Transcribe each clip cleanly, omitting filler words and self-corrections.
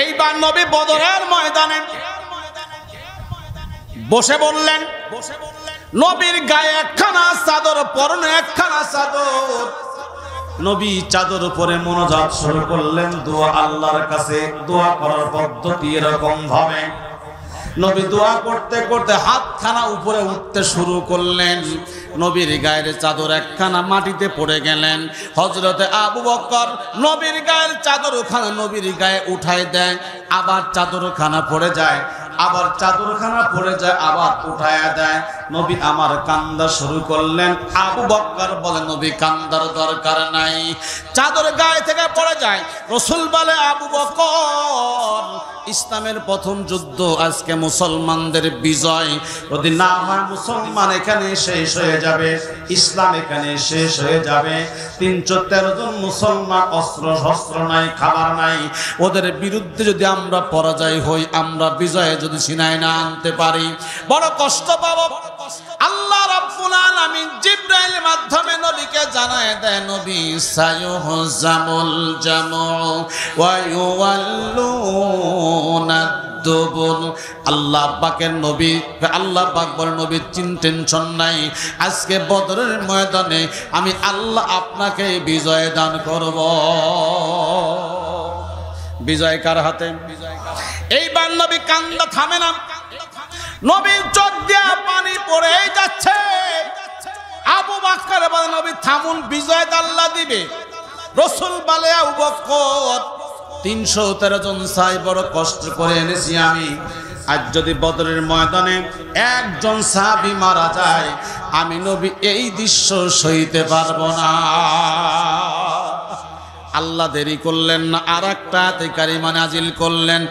এইবার নবী বদরের ময়দানে বসে বললেন, নবীর গায়ে একখানা চাদর, পরনে একখানা চাদর। নবী চাদর উপরে মনোজাত শুরু করলেন দোয়া, আল্লাহর কাছে দোয়া করার পদ্ধতি এরকম ভাবে। নবী দোয়া করতে করতে হাতখানা উপরে উঠতে শুরু করলেন। নবীর গায়ের চাদর একখানা মাটিতে পড়ে গেলেন। হযরতে আবু বকর নবীর গায়ের চাদরখানা নবীর গায়ে উঠায় দেয়, আবার চাদরখানা পড়ে যায়, আবার চাদরখানা পড়ে যায়, আবার উঠায়া দেয়। নবী আমার কান্দা শুরু করলেন। আবু বকর বলে, নবী কান্দার দরকার নাই, চাদর গায়ে থেকে পড়ে যায়। রাসূল বলে, আবু বকর, ইসলামের প্রথম যুদ্ধ আজকে মুসলমানদের বিজয়, যদি না হয় মুসলমান এখানে শেষ হয়ে যাবে, ইসলাম এখানে শেষ হয়ে যাবে। ৩১৩ জন মুসলমান, অস্ত্র শস্ত্র নাই, খাবার নাই, ওদের বিরুদ্ধে যদি আমরা পরাজয় হই, আমরা বিজয়ে যদি ছিনায় না আনতে পারি, বড় কষ্ট পাবো। আল্লাহ রাব্বুল আলামিন জিবরাইলের মাধ্যমে নবীকে জানায় দেয়, নবী সায়ুহজামুল জামু ওয়া ইউওয়াল্লুনা দুবুর। আল্লাহ পাকের নবী, আল্লাহ পাক বলেন, নবী টেনশন নাই, আজকে বদরের ময়দানে আমি আল্লাহ আপনাকে বিজয় দান করব। বিজয় কার হাতে? এইবার নবী কান্দা থামে না, নবীর চোখ দিয়ে পানি পড়ে যাচ্ছে। আবু বকর বলে, নবী থামুন, বিজয় আল্লাহ দিবে। রাসূল বলে, আবু বকর, ৩১৩ জন সাহাবী বড় কষ্ট করে এনেছি আমি, আজ যদি বদরের ময়দানে একজন সাহাবী মারা যায়, আমি নবী এই দৃশ্য সইতে পারবো না। আল্লাহ দেরি করলেন না, আর একটা আয়াতে কারিমা নাজিল করলেন,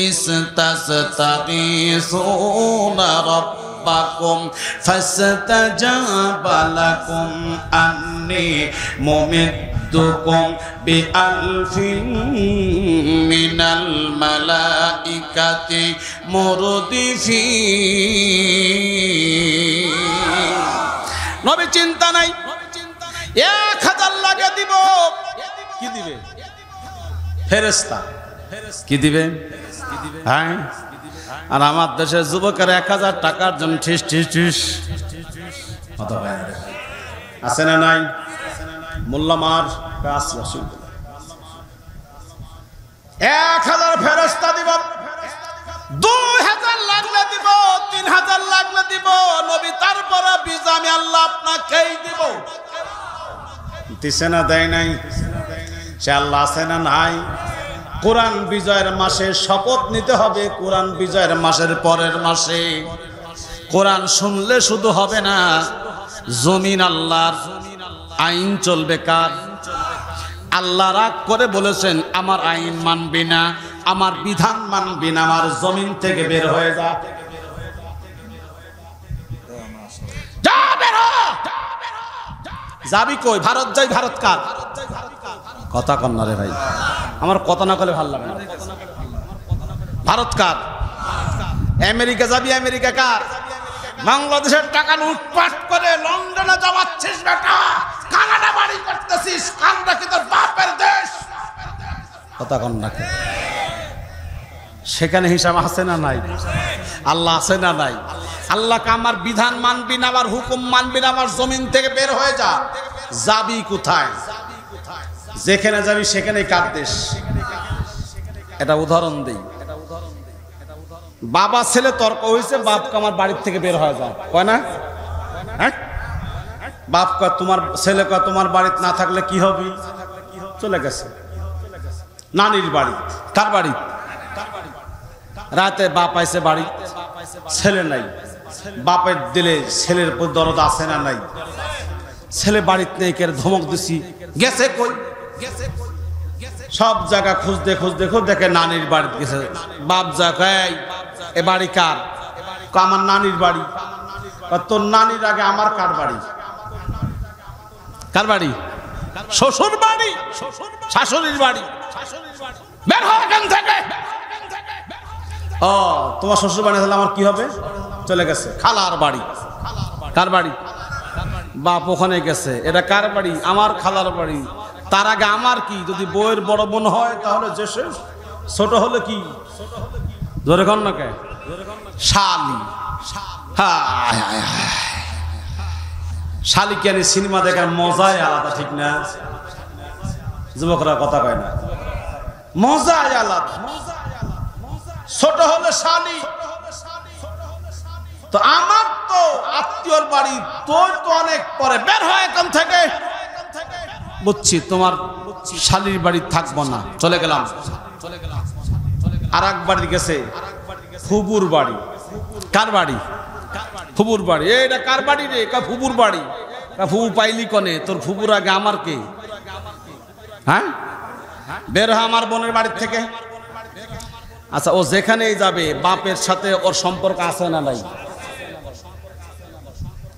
ইস্তাসতাগীসুনা রাব্বাকুম ফাসতাজাবা লাকুম আন্নী মুমিদ্দুকুম বিআলফিন মিনাল মালাইকাতি মুরদিফিন। নবী চিন্তা নাই, ১,০০০ লাগে দিব। কি দিবে? ফেরেশতা। কি দিবে? হ্যাঁ, আর আমার দেশের যুবকের ১,০০০ টাকার জন্য ঠিস ঠিস ঠিস আছে না নাই? মোল্লামার কাজ ১,০০০ ফেরেশতা দিব, ২,০০০ লাগলে দিব, ৩,০০০ লাগলে দিব। নবী তারপরে বিজয় আমি আল্লাহ আপনাকেই দিব। দিছে না, দেয় নাই? সে আল্লাহ আছে না নাই? কোরআন বিজয়ের মাসে শপথ নিতে হবে, কোরআন বিজয়ের মাসের পরের মাসে। কোরআন শুনলে শুধু হবে না, জমিন আল্লাহর, আইন চলবে কার? আল্লাহ রাগ করে বলেছেন, আমার আইন মানবি না, আমার বিধান মানবি না, আমার জমিন থেকে বের হয়ে যা। যাবি কই? ভারত যাই। ভারত কার? কথা কন না রে ভাই, আমার কথা না করলে ভালো লাগে না। ভারত কার? আমেরিকা যাবি? আমেরিকা কার? বাংলাদেশের টাকা লুটপাট করে লন্ডনে যাওয়াচ্ছিস বেটা, কানাডা বাড়ি করতেছিস, কানাডা কি তোর বাপের দেশ? কথা কন না। সেখানে হিসাব আছে না নাই? আল্লাহ আছে না নাই? আল্লাহকে আমার বিধান মানবি না, আমার হুকুম মানবি না, আমার জমিন থেকে বের হয়ে যা। যাবি কোথায়? যেখানে যাবি সেখানে কার দেশ? এটা উদাহরণ দেই। বাবা ছেলে তর্ক হয়েছে, বাপকে আমার বাড়ির থেকে বের হয়ে যায়, কয় না? হ্যাঁ, বাপ কয় তোমার ছেলে কয় তোমার বাড়িতে না থাকলে কি হবে? চলে গেছে নানির বাড়ি। কার বাড়ি? রাতে বাপ আইছে বাড়ি, ছেলে নাই। বাপের দিলে ছেলের উপর দরদ আছে না নাই? ছেলে বাড়িতে নেই, কে ধমক দিছি, গেছে কই? সব জায়গা খুঁজতে খুঁজতে দেখে নানির বাড়িতে গেছে। বাপ যা কয়, এ বাড়ি কার? আমার নানির বাড়ি। তোর নানির আগে আমার কার বাড়ি? কার বাড়ি? শ্বশুর বাড়ি, শাশুড়ির বাড়ি। বের হয় এখান থেকে। ও, তোমার শ্বশুর বাড়ি তাহলে আমার কি হবে? চলে গেছে খালার বাড়ি। কার বাড়ি? বাপ ওখানে গেছে। এটা কার বাড়ি? আমার খালার বাড়ি। তার আগে আমার কি? যদি বউয়ের বড় বোন হয় তাহলে যে শেষ। ছোট হলো কি ধরে কন না কে শালি শালি কেন সিনেমা দেখার মজাই আলাদা ঠিক না যুবকরা কথা কয় না মজাই আলাদা ছোট হলো শালি তো আমার তো আত্মীয়র বাড়ি তোর তো অনেক পরে বের হয় এখান থেকে বুঝছি তোমার শালির বাড়ি থাকবো না চলে গেলাম আর এক বাড়ি গেছে ফুবুর বাড়ি কার বাড়ি ফুবুর বাড়ি এটা কার বাড়ি রে ফুবুর বাড়ি ফুবু পাইলি কনে তোর ফুবুর আগে আমার কে হ্যাঁ বের হয় আমার বোনের বাড়ির থেকে আচ্ছা ও যেখানেই যাবে বাপের সাথে ওর সম্পর্ক আছে না নাই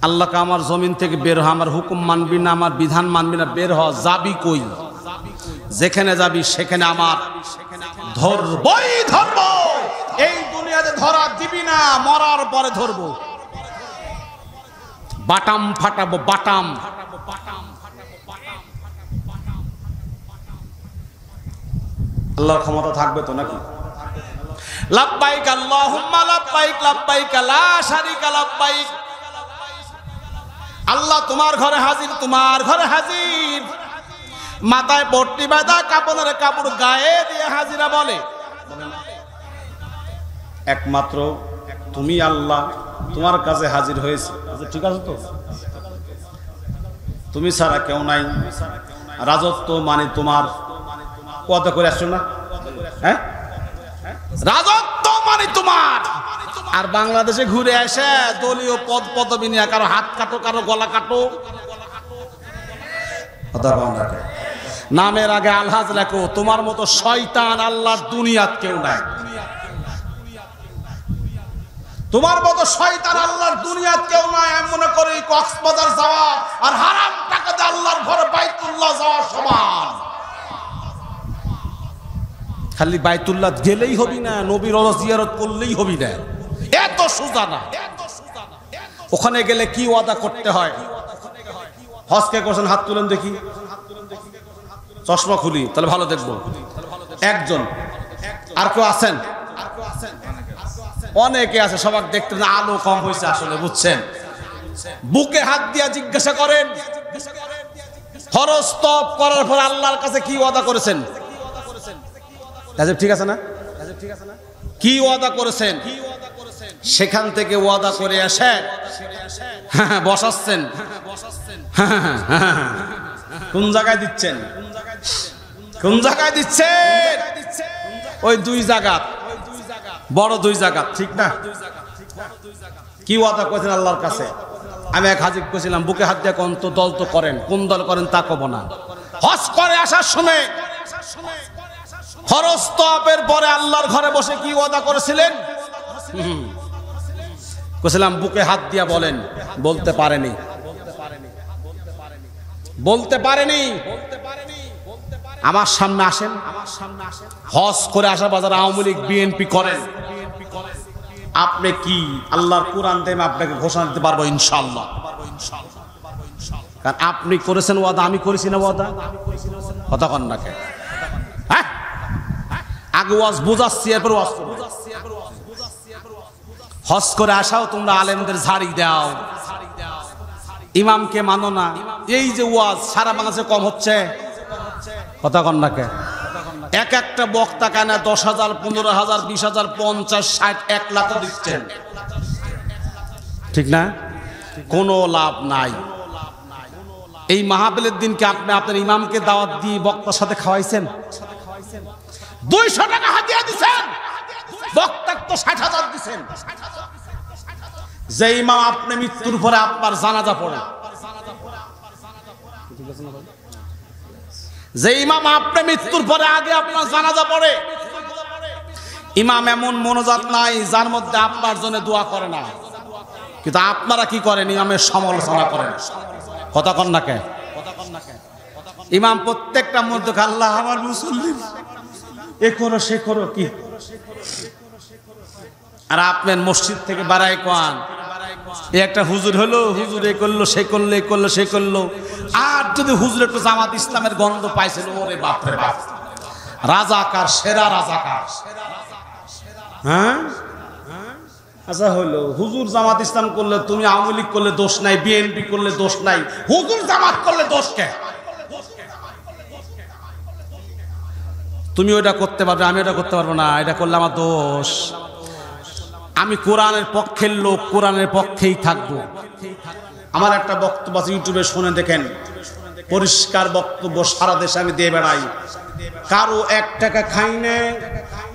আল্লাহকে আমার জমিন থেকে বের হ আমার হুকুম মানবি না আমার বিধান মানবি না বের হ যাবি কই যেখানে যাবি সেখানে আমার ধরবই ধরব এই দুনিয়াতে ধরা দিবি না মরার পরে ধরব বাটাম ফাটাবো বাটাম আল্লাহর ক্ষমতা থাকবে তো নাকি লাব্বাইক আল্লাহুম্মা লাব্বাইক লাব্বাইক লা শারীকা লাব্বাইক আল্লাহ তোমার ঘরে হাজির তোমার ঘরে হাজির মাথায় পট্টি বাঁধা কাপড়ের কাপড় গায়ে দিয়ে হাজিরা বলে একমাত্র তুমি আল্লাহ তোমার কাছে হাজির হয়েছে ঠিক আছে তো তুমি ছাড়া কেউ নাই রাজত্ব মানে তোমার কত করে আসছো না হ্যাঁ রাজত্ব মানে তোমার আর বাংলাদেশে ঘুরে এসে দলীয় পদ পদবি নিয়ে কারো হাত কাটো কারো গলা কাটো নামের আগে আলহাজ লেখো তোমার মতো শয়তান আল্লাহর দুনিয়াত কেউ নাই তোমার মতো শয়তান আল্লাহর দুনিয়াত কেউ নাই আমি মনে করি কক্সবাজার যাওয়া আর হারাম টাকাতে আল্লাহর ঘরে বাইতুল্লাহ যাওয়া সমান খালি বাইতুল্লাহ গেলেই হবি না নবীর রওজা জিয়ারত করলেই হবি না এত সোজা না ওখানে গেলে কি ওয়াদা করতে হয় হজকে করছেন হাত তুলেন দেখি চশমা খুলি তাহলে ভালো দেখবো একজন আর কেউ আছেন অনেকে আছে সবার দেখতে না আলো কম হয়েছে আসলে বুঝছেন বুকে হাত দিয়া জিজ্ঞাসা করেন ফরজ তওব করার পর আল্লাহর কাছে কি ওয়াদা করেছেন ঠিক আছে না কি ওয়াদা করেছেন সেখান থেকে ওয়াদা করে এসে বসাচ্ছেন কোন জায়গায় দিচ্ছেন কোন জায়গায় দিচ্ছেন ওই দুই জায়গা বড় দুই জায়গা ঠিক না কি ওয়াদা করেছেন আল্লাহর কাছে আমি এক হাজির করেছিলাম বুকে হাত দিয়ে কোন তো দল তো করেন কোন দল করেন তা কব না হজ করে আসার সময় ফরজ তওয়াফের পরে আল্লাহর ঘরে বসে কি ওয়াদা করেছিলেন কইছিলাম বুকে হাত দিয়া বলেন বলতে পারেনি আমার সামনে আসেন হজ করে আসা বাজার আওয়ামী লীগ বিএনপি করেন আপনি কি আল্লাহর কোরআন থেকে আপনাকে ঘোষণা দিতে পারবো ইনশাআল্লাহ কারণ আপনি করেছেন ওয়াদা আমি করেছি না ওয়াদা কথা কন না কে হ্যাঁ আগে ওয়াজ বুঝাচ্ছি এরপর ওয়াজ করব হজ করে আসাও তোমরা আলেমদের ঝাড়ি দাও ইমামকে মানো না এই যে ওয়াজ সারা বাংলাদেশে কম হচ্ছে কথা কন না কে এক একটা বক্তা কেন 10,000 15,000 20,000 50 60 1 লাখ দিচ্ছেন ঠিক না কোনো লাভ নাই এই মাহফিলের দিনকে আপনি আপনার ইমামকে দাওয়াত দিয়ে বক্তার সাথে খাওয়াইছেন 200 টাকা হাদিয়া দিবেন বক্তাকে তো 60,000 দিবেন যে ইমাম আপনি মৃত্যুর পরে আপনার জানাজা পড়ে যে ইমাম আপনি মৃত্যুর পরে আগে আপনার জানাজা পড়ে ইমাম এমন মনোজাত নাই যার মধ্যে আপনার জন্য দোয়া করে না কিন্তু আপনারা কি করেন ইমামের সমালোচনা করেন কথা কন না কে ইমাম প্রত্যেকটা মধ্যে আল্লাহ আমার মুসল্লি এ করো সে করো কি আর আপনার মসজিদ থেকে বাড়াই কোন একটা হুজুর হলো হুজুর এ করলো সে করলো এ করলো সে করলো আর যদি হুজুর একটু জামাত ইসলামের গন্ধ পাইছিল ওরে বাপ রে বাপ রাজাকার, সেরা রাজাকার। হ্যাঁ আচ্ছা হলো, হুজুর জামাত ইসলাম করলে, তুমি আওয়ামী লীগ করলে দোষ নাই, বিএনপি করলে দোষ নাই, হুজুর জামাত করলে দোষ কে? তুমি ওইটা করতে পারবে, আমি ওটা করতে পারবো না, এটা করলে আমার দোষ। আমি কোরআনের পক্ষের লোক, কোরআনের পক্ষেই থাকবো। আমার একটা বক্তব্য আছে, ইউটিউবে শুনে দেখেন, পরিষ্কার বক্তব্য, সারা দেশে আমি দিয়ে বেড়াই। কারো 1 টাকা খাই না,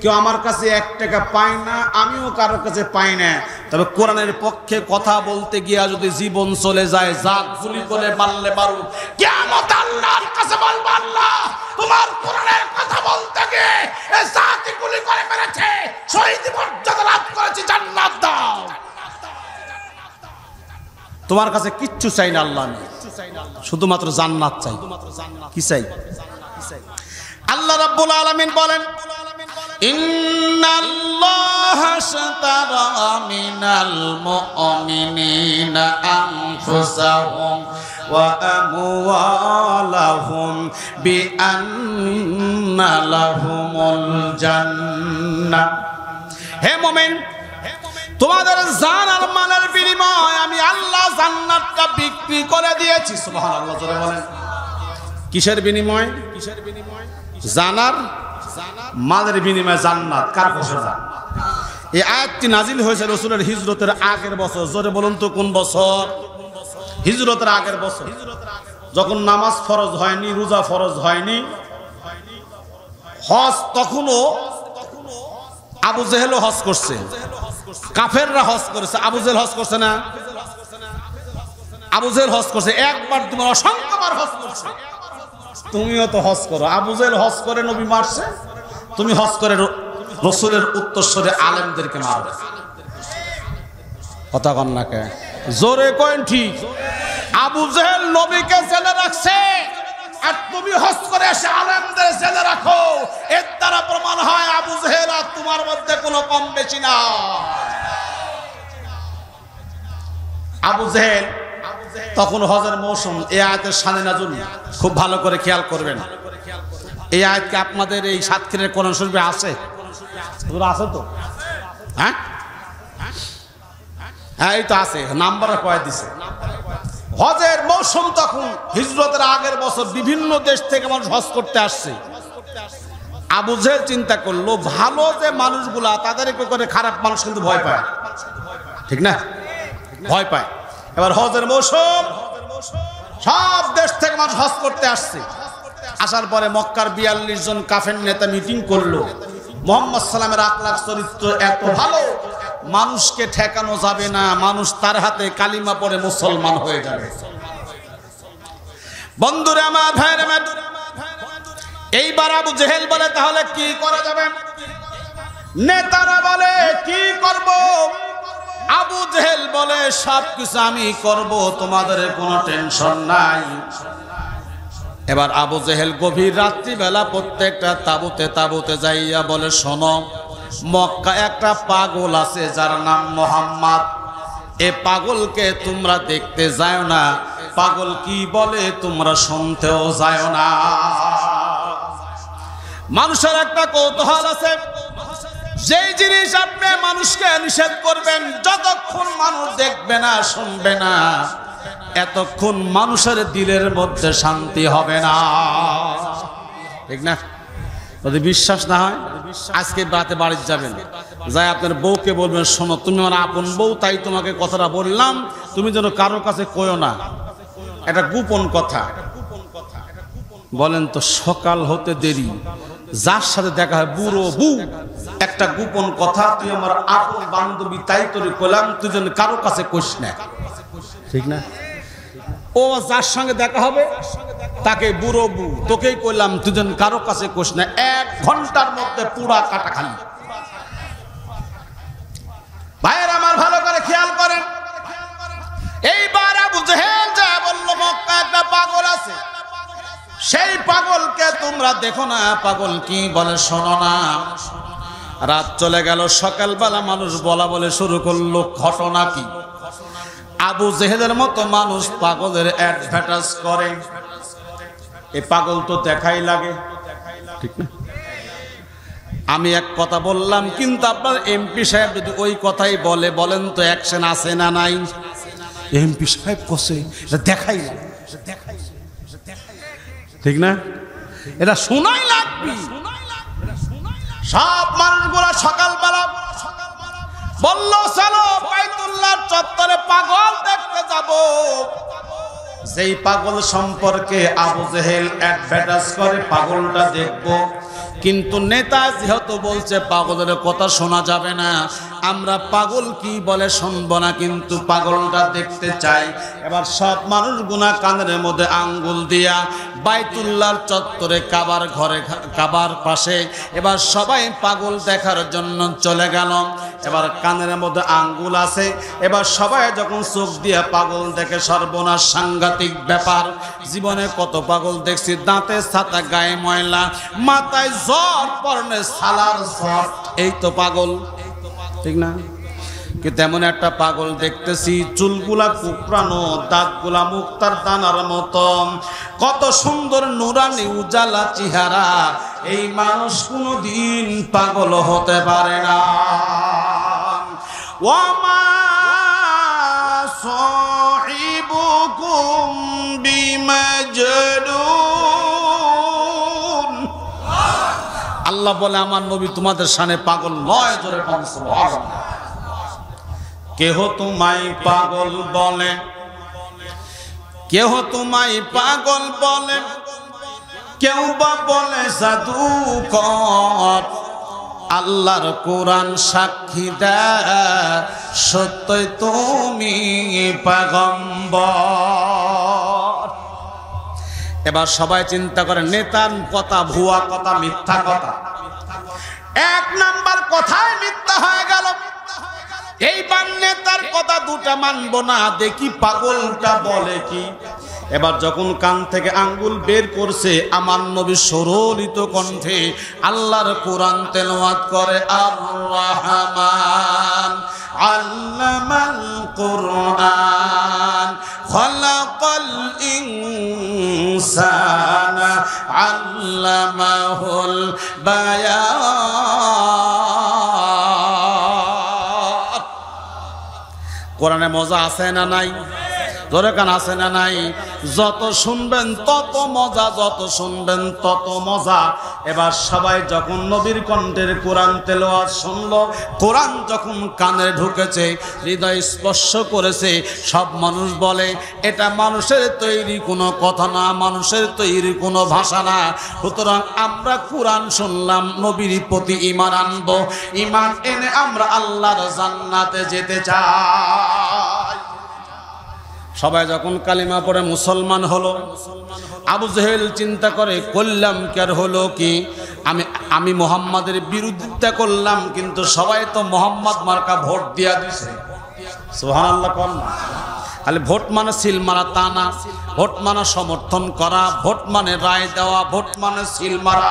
কেউ আমার কাছে 1 টাকা পায় না, আমিও কারোর কাছে পাই না। তবে কোরআনের পক্ষে কথা বলতে গিয়া যদি জীবন চলে যায়, জাত গুলি করে মারলে মারু, কিয়ামত আল্লাহর কাছে বলবো, আল্লাহ তোমার কোরআনের কথা বলতে গিয়ে এই জাতি গুলি করে মেরেছে, শহীদ মর্যাদা লাভ করেছে, জান্নাত দাও। তোমার কাছে কিচ্ছু চাই না আল্লাহ, শুধুমাত্র জান্নাত চাই। কি চাই? আল্লাহ রাব্বুল আলামিন বলেন, ইন্নাল্লাহা শাতারা মিনাল মুমিনিনা আনফুসাহুম ওয়া আমওয়ালাহুম বিআন্না লাহুমুল জান্নাহ। হে মুমিন, তোমাদের জান আর মালের বিনিময়ে আমি আল্লাহ জান্নাতটা বিক্রি করে দিয়েছি। সুবহানাল্লাহ, জোরে বলেন। কিসের বিনিময়? কিসের বিনিময়? জানার মালের বিনিময়ে জান্নাত। কার ঘোষণা? এই আয়াতটি নাজিল হয়েছে রাসূলের হিজরতের আগের বছর। জোরে বলুন তো কোন বছর? হিজরতের আগের বছর, যখন নামাজ ফরজ হয়নি, রোজা ফরজ হয়নি, হজ তখনও আবু জেহেলও হজ করছে, কাফেররা হজ করেছে, আবু জেহেল হজ করছে না? আবু জেহেল হজ করছে একবার, তোমার অসংখ্যবার হজ করছে। তুমিও তো হজ করো। আবু জেহেল হজ করে নবী মারছে, তুমি হজ করে রাসূলের উত্তরসূরি আলেমদেরকে মারো। কথা কন না কে? জোরে কইন ঠিক। আবু জেহেল নবীকে জেলে রাখছে, আর তুমি হজ করে এসে আলেমদের জেলে রাখো। এর দ্বারা প্রমাণ হয় আবু জেহেল আর তোমার মধ্যে কোনো কম বেশি না। আবু জেহেল তখন হজের মৌসুম। এই আয়াতের শানে নাজুল খুব ভালো করে খেয়াল করবেন। এই আয়াত কি আপনাদের এই সাতক্ষীরার কোরআন শরীফে আছে? আছে তো? হ্যাঁ হ্যাঁ, এই তো আছে, নাম্বারে কয়ে দিছে। হজের মৌসুম তখন, হিজরতের আগের বছর, বিভিন্ন দেশ থেকে মানুষ হজ করতে আসছে। আবু জেহেল চিন্তা করলো, ভালো যে মানুষগুলা, তাদেরকে করে খারাপ মানুষ কিন্তু ভয় পায়, ঠিক না? ভয় পায়। এবার হজের মৌসুম, সব দেশ থেকে মানুষ হজ করতে আসছে। আসার পরে মক্কার 42 জন কাফের নেতা মিটিং করলো। মুহাম্মদ সাল্লামের আখলাক চরিত্র এত ভালো, মানুষকে ঠেকানো যাবে না, মানুষ তার হাতে কালিমা পড়ে মুসলমান হয়ে যাবে। বন্ধুরে আমার, ভাইরে আমার, এইবার আবু জেহেল বলে, তাহলে কি করা যাবে? নেতারা বলে, কি করব? আবু জেহেল বলে, সবকিছু আমি করব, তোমাদের কোনো টেনশন নাই। এবার আবু জেহেল গভীর রাত্রিবেলা প্রত্যেকটা তাবুতে তাবুতে যাইয়া বলে, শোনো, মক্কা একটা পাগল আছে যার নাম মুহাম্মদ। এ পাগলকে তোমরা দেখতে যাও না, পাগল কি বলে তোমরা শুনতেও যাও না। মানুষের একটা কৌতূহল আছে, যেই জিনিস আপনি মানুষকে নিষেধ করবেন, যতক্ষণ মানুষ দেখবে না, শুনবে না, এতক্ষণ মানুষের দিলের মধ্যে শান্তি হবে না, ঠিক না? যদি বিশ্বাস না হয়, আজকে রাতে বাড়ি যাবেন, যাই আপনার বউকে বলবেন, শোনো, তুমি আমার আপন বউ, তাই তোমাকে কথাটা বললাম, তুমি যেন কারোর কাছে কইও না, এটা গোপন কথা। বলেন তো, সকাল হতে দেরি, যার সাথে দেখা হয় বুড়ো বউ, একটা গোপন কথা, তুই আমার আপন বান্ধবী, তাই তোর কইলাম, তুই যেন কারোর কাছে কইস না, ঠিক না? ও যার সঙ্গে দেখা হবে তাকে বুড়ো বউ, তোকেই কইলাম, তুই যেন কারোর কাছে কইস না। 1 ঘন্টার মধ্যে পুরা কাটা খালি। ভাইয়ের আমার, ভালো করে খেয়াল করেন। এইবার আবু জেহেল যা বলল, মক্কা একটা পাগল আছে, সেই পাগলকে তোমরা দেখো না। পাগল কি বলে শোনো না। রাত চলে গেল, সকালবেলা মানুষ বলা বলে শুরু করলো, ঘটনা কি? আবু জেহেলের মতো মানুষ পাগলের অ্যাডভার্টাইজ করে। এই পাগল তো দেখাই লাগে, ঠিক না? আমি এক কথা বললাম, কিন্তু আপনার এমপি সাহেব যদি ওই কথাই বলে, বলেন তো অ্যাকশন আছে না নাই? এমপি সাহেব কোসে এটা দেখাই না, ঠিক না? এটা শোনাই লাগবে। সব মানুষগুলা সকালবেলা বললো চলো বাইতুল্লাহ চত্বরে পাগল দেখতে যাব। যেই পাগল সম্পর্কে আবু জেহেল অ্যাডভার্টাইজ করে পাগলটা দেখবো, কিন্তু নেতা যেহেতু বলছে পাগলের কথা শোনা যাবে না, আমরা পাগল কি বলে শুনবো না, কিন্তু পাগলটা দেখতে চাই। এবার সব মানুষ গুনা কানের মধ্যে আঙ্গুল দিয়া বাইতুল্লাহর চত্বরে কাবার ঘরে কাবার পাশে এবার সবাই পাগল দেখার জন্য চলে গেল। এবার কানের মধ্যে আঙ্গুল আছে, এবার সবাই যখন চোখ দিয়া পাগল দেখে, সর্বনাশ সাংঘাতিক ব্যাপার। জীবনে কত পাগল দেখছি, দাঁতে ছাতা, গায়ে ময়লা, মাথায় জ্বর, পরনে সালার জ্বর, এই তো পাগল, ঠিক না? কিন্তু এমন একটা পাগল দেখতেছি, চুলগুলা কুপড়ানো, দাঁতগুলা মুক্তার দানার মতো, কত সুন্দর নুরানি উজালা চেহারা। এই মানুষ কোনদিন পাগল হতে পারে না। ওয়ামা সাহিবুকুম বিমাজনুন। আল্লাহ বলে আমার নবী তোমাদের শানে পাগল নয়। জোরে বলেন সুবহানাল্লাহ। কেহ তোমায় পাগল বলে, কেহ তোমায় পাগল বলে, কেউ বা বলে জাদুকর। আল্লাহর কোরআন সাক্ষী দেয় সত্যই তুমি পয়গম্বর। এবার সবাই চিন্তা করে নেতার কথা ভুয়া কথা, মিথ্যা কথা। এক নাম্বার কথাই মিথ্যা হয়ে গেল। এইবার নেতার কথা দুটা মানবো না, দেখি পাগলটা বলে কি। এবার যখন কান থেকে আঙ্গুল বের করছে, আমার নবী সরলিত কণ্ঠে আল্লাহর কোরআন তেলাওয়াত করে, আর রহমান আল্লামাল কোরআন খলাকাল ইনসানা আল্লামাহুল বায়ান। কোরআনে মজা আছে না নাই? ধরে কান আছে না নাই? যত শুনবেন তত মজা, যত শুনবেন তত মজা। এবার সবাই যখন নবীর কণ্ঠের কোরআন তেলাওয়াত শুনলো, কোরআন যখন কানে ঢুকেছে, হৃদয় স্পর্শ করেছে, সব মানুষ বলে এটা মানুষের তৈরি কোনো কথা না, মানুষের তৈরি কোনো ভাষা না। সুতরাং আমরা কোরআন শুনলাম, নবীর প্রতি ঈমান আনবো, ঈমান এনে আমরা আল্লাহর জান্নাতে যেতে চাই। সবাই যখন কালিমা পড়ে মুসলমান হলো, আবু জেহেল চিন্তা করে করলাম কি আর হলো কি, আমি মুহাম্মাদের বিরোধিতা করলাম, কিন্তু সবাই তো মুহাম্মদ মার্কা ভোট দিয়া দিছে। সুবহানাল্লাহ কোন না? খালি ভোট মানে সিল মারা তা না, ভোট মানে সমর্থন করা, ভোট মানে রায় দেওয়া, ভোট মানে সিল মারা।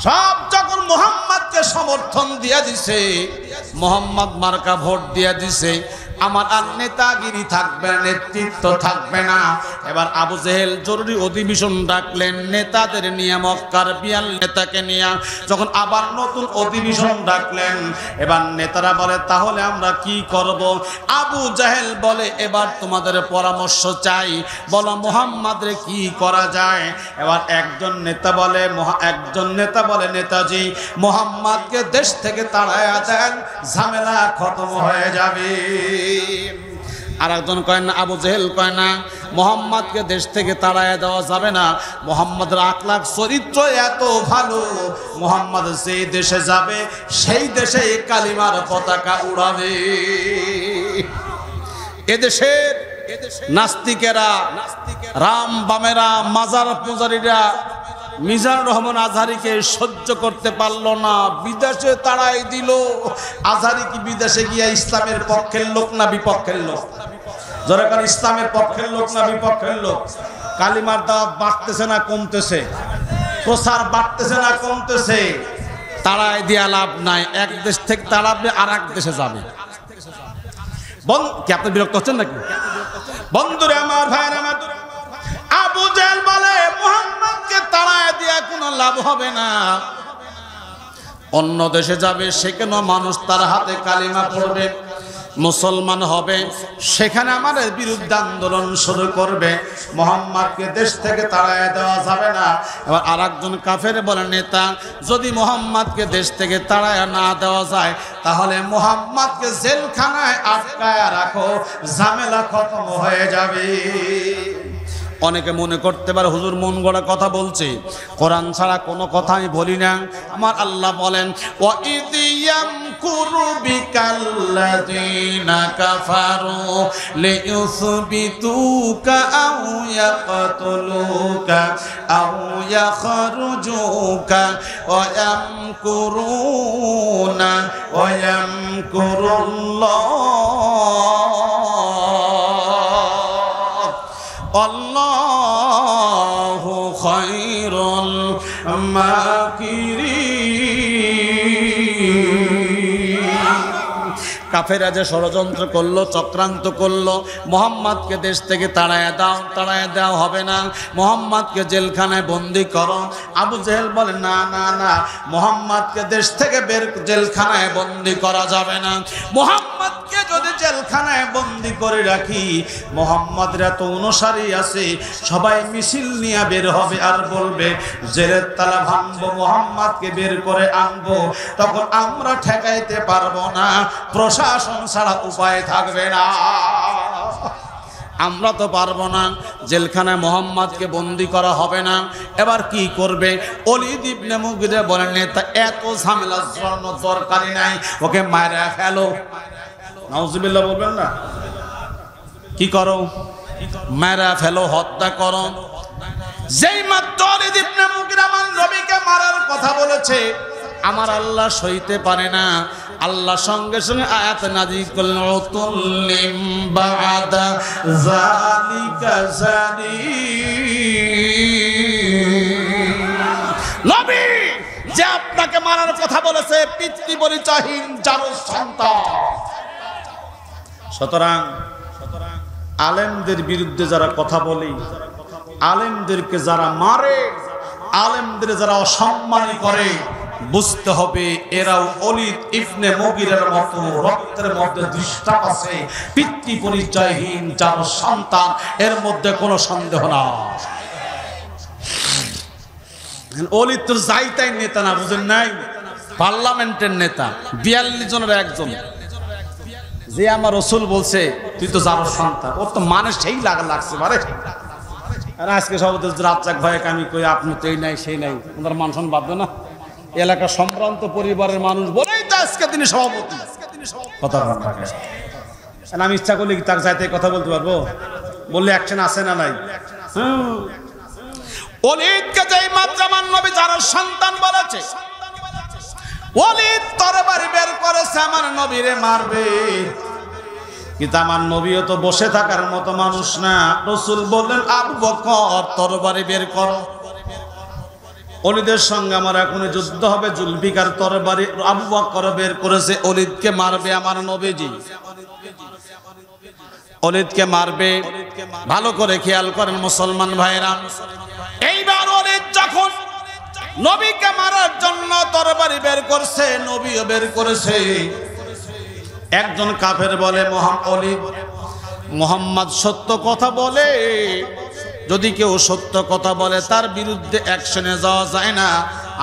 সব যখন মুহাম্মদকে সমর্থন দিয়া দিছে, মুহাম্মদ মার্কা ভোট দিয়া দিছে, আমার আর নেতাগিরি থাকবে না, নেতৃত্ব থাকবে না। এবার আবু জেহেল জরুরি অধিবেশন ডাকলেন, নেতাদের নিয়ে, মক্কার 42 নেতাকে নিয়ে যখন আবার নতুন অধিবেশন ডাকলেন, এবার নেতারা বলে তাহলে আমরা কি করব? আবু জেহেল বলে এবার তোমাদের পরামর্শ চাই, বলো মুহাম্মাদের কি করা যায়? এবার একজন নেতা বলে নেতাজি মুহাম্মাদকে দেশ থেকে তাড়ায়া দেন, ঝামেলা খতম হয়ে যাবে। আর একজন কয় না, আবু জেহেল কয় না মুহাম্মাদকে দেশ থেকে তাড়ায় দেওয়া যাবে না, মুহাম্মাদের আখলাক চরিত্র এত ভালো, মুহাম্মাদ যেই দেশে যাবে সেই দেশে কালিমার পতাকা উড়াবে। এদেশের নাস্তিকেরা, রাম বামেরা, মাজার পূজারীরা মিজানুর রহমান আজহারিকে সহ্য করতে পারলো না, বিদেশে তাড়াই দিল। আজহারি কি বিদেশে গিয়া ইসলামের পক্ষের লোক না বিপক্ষের লোক? যারা ইসলামের পক্ষের লোক না বিপক্ষের লোক? কালিমার দাওয়াত বাড়তেছে না কমতেছে? প্রচার বাড়তেছে না কমতেছে? তাড়াই দিয়া লাভ নাই, এক দেশ থেকে তাড়াবে আর এক দেশে যাবে। কি আপনি বিরক্ত হচ্ছেন নাকি? বন্ধুরে আমার, ভাইরা আমার, আবু জেহেল বলে মুহাম্মদকে তাড়ায় দিয়া কোনো লাভ হবে না, অন্য দেশে যাবে, সেখানেও মানুষ তার হাতে কালিমা পড়বে, মুসলমান হবে, সেখানে আমাদের বিরুদ্ধে আন্দোলন শুরু করবে। মুহাম্মদকে দেশ থেকে তাড়াইয়া দেওয়া যাবে না। এবার আরেকজন কাফের বলে, নেতা, যদি মুহাম্মদকে দেশ থেকে তাড়াইয়া না দেওয়া যায় তাহলে মুহাম্মদকে জেলখানায় আটকায়া রাখো, ঝামেলা খতম হয়ে যাবে। অনেকে মনে করতে পারে হুজুর মন গড়া কথা বলছে, কোরআন ছাড়া কোনো কথা আমি বলি না। আমার আল্লাহ বলেন, ওয়া ইয ইয়ামকুরু বিকাল্লাযীনা কাফারু লিইউসবিতুকা আও ইয়াকতুলুকা আও ইয়াখরুজুকা ওয়া ইয়ামকুরুনা ওয়া ইয়ামকুরুল্লাহ আল্লাহু খায়রুল মাকিরিন। কাফেরা যে ষড়যন্ত্র করলো, চক্রান্ত করলো, মুহাম্মদকে দেশ থেকে তাড়াইয়া দেওয়া হবে না, মুহাম্মদকে জেলখানায় বন্দি করো। আবু জেহেল বলে, না না না, মুহাম্মদকে দেশ থেকে জেলখানায় বন্দি করা যাবে না। মুহাম্মদকে যদি জেলখানায় বন্দি করে রাখি, মুহাম্মদের এত অনুসারী আছে, সবাই মিছিল নিয়ে বের হবে আর বলবে জেলের তালা ভাঙবো, মুহাম্মদকে বের করে আনবো, তখন আমরা ঠেকাইতে পারবো না, প্রশাসন ছাড়া উপায় থাকবে না, আমরা তো পারবো না, জেলখানায় মুহাম্মদকে বন্দি করা হবে না। এবার কি করবে? ওলীদ ইবনে মুগীরা বলেন, নেতা, এত ঝামেলা জড়ানো দরকারই নাই, ওকে মারা ফেলো। নাউজুবিল্লাহ বলবেন না? কি করো? মারা ফেলো, হত্যা করো। যেই মাত্র ওলীদ ইবনে মুগীরা আমার নবীকে মারার কথা বলেছে, আমার আল্লাহ সইতে পারে না, আল্লাহ সঙ্গে সঙ্গে আয়াত নাযিল করলেন, উতুল্লিম বাদা যালিকা জালিম। নবী যে আপনাকে মারার কথা বলেছে, পিতৃ পরিচয়হীন জারজ সন্তান। সুতরাং আলেমদের বিরুদ্ধে যারা কথা বলে, আলেমদেরকে যারা মারে, আলেমদের যারা অসম্মানী করে, বুঝতে হবে এরাও ওলীদ ইবনে মুগীরার মতো রক্তের মধ্যে দৃষ্টাপ আছে, পিতৃ পরিচয়হীন যার সন্তান, এর মধ্যে কোনো সন্দেহ না। ওলীদ তো যাই তাই নেতা না, বুঝেন নাই? পার্লামেন্টের নেতা, 42 জনের একজন। যে আমার রাসূল বলছে তুই তো যার সন্তান, ওর তো মানে সেই লাগছে বারে। আর আজকে সভাপতি রাজ্জাক ভাইকে আমি কই, আপনি তো এই নাই সেই নাই, ওনার মানসম্মান বাঁধবে না? এলাকা সম্ভ্রান্ত পরিবারের মানুষ বলেই তো আজকে তিনি সভাপতি। কথা আমি ইচ্ছা করলে কি তার চাইতে কথা বলতে পারবো? বললে অ্যাকশন আছে না নাই? ওলীদকে যেই মাত্র আমার নবী যার সন্তান বলেছে, ওলীদ তরবারি বের করেছে আমার নবীরে মারবে, কিন্তু আমার নবীও তো বসে থাকার মতো মানুষ না। রাসূল বললেন, আবু বকর তরবারি বের করো। ওলীদের সঙ্গে আমার এখন যুদ্ধ হবে, জুলফিকার তরবারি আবু বকর বের করেছে, ওলীদকে মারবে আমার নবীজি, ওলীদকে মারবে। ভালো করে খেয়াল করেন মুসলমান ভাইরা, এইবার ওলীদ যখন নবীকে মারার জন্য তরবারি বের করছে, নবীও বের করেছে, একজন কাফের বলে, মুহাম্মদ সত্য কথা বলে, যদি কেউ সত্য কথা বলে তার বিরুদ্ধে অ্যাকশনে যাওয়া যায় না।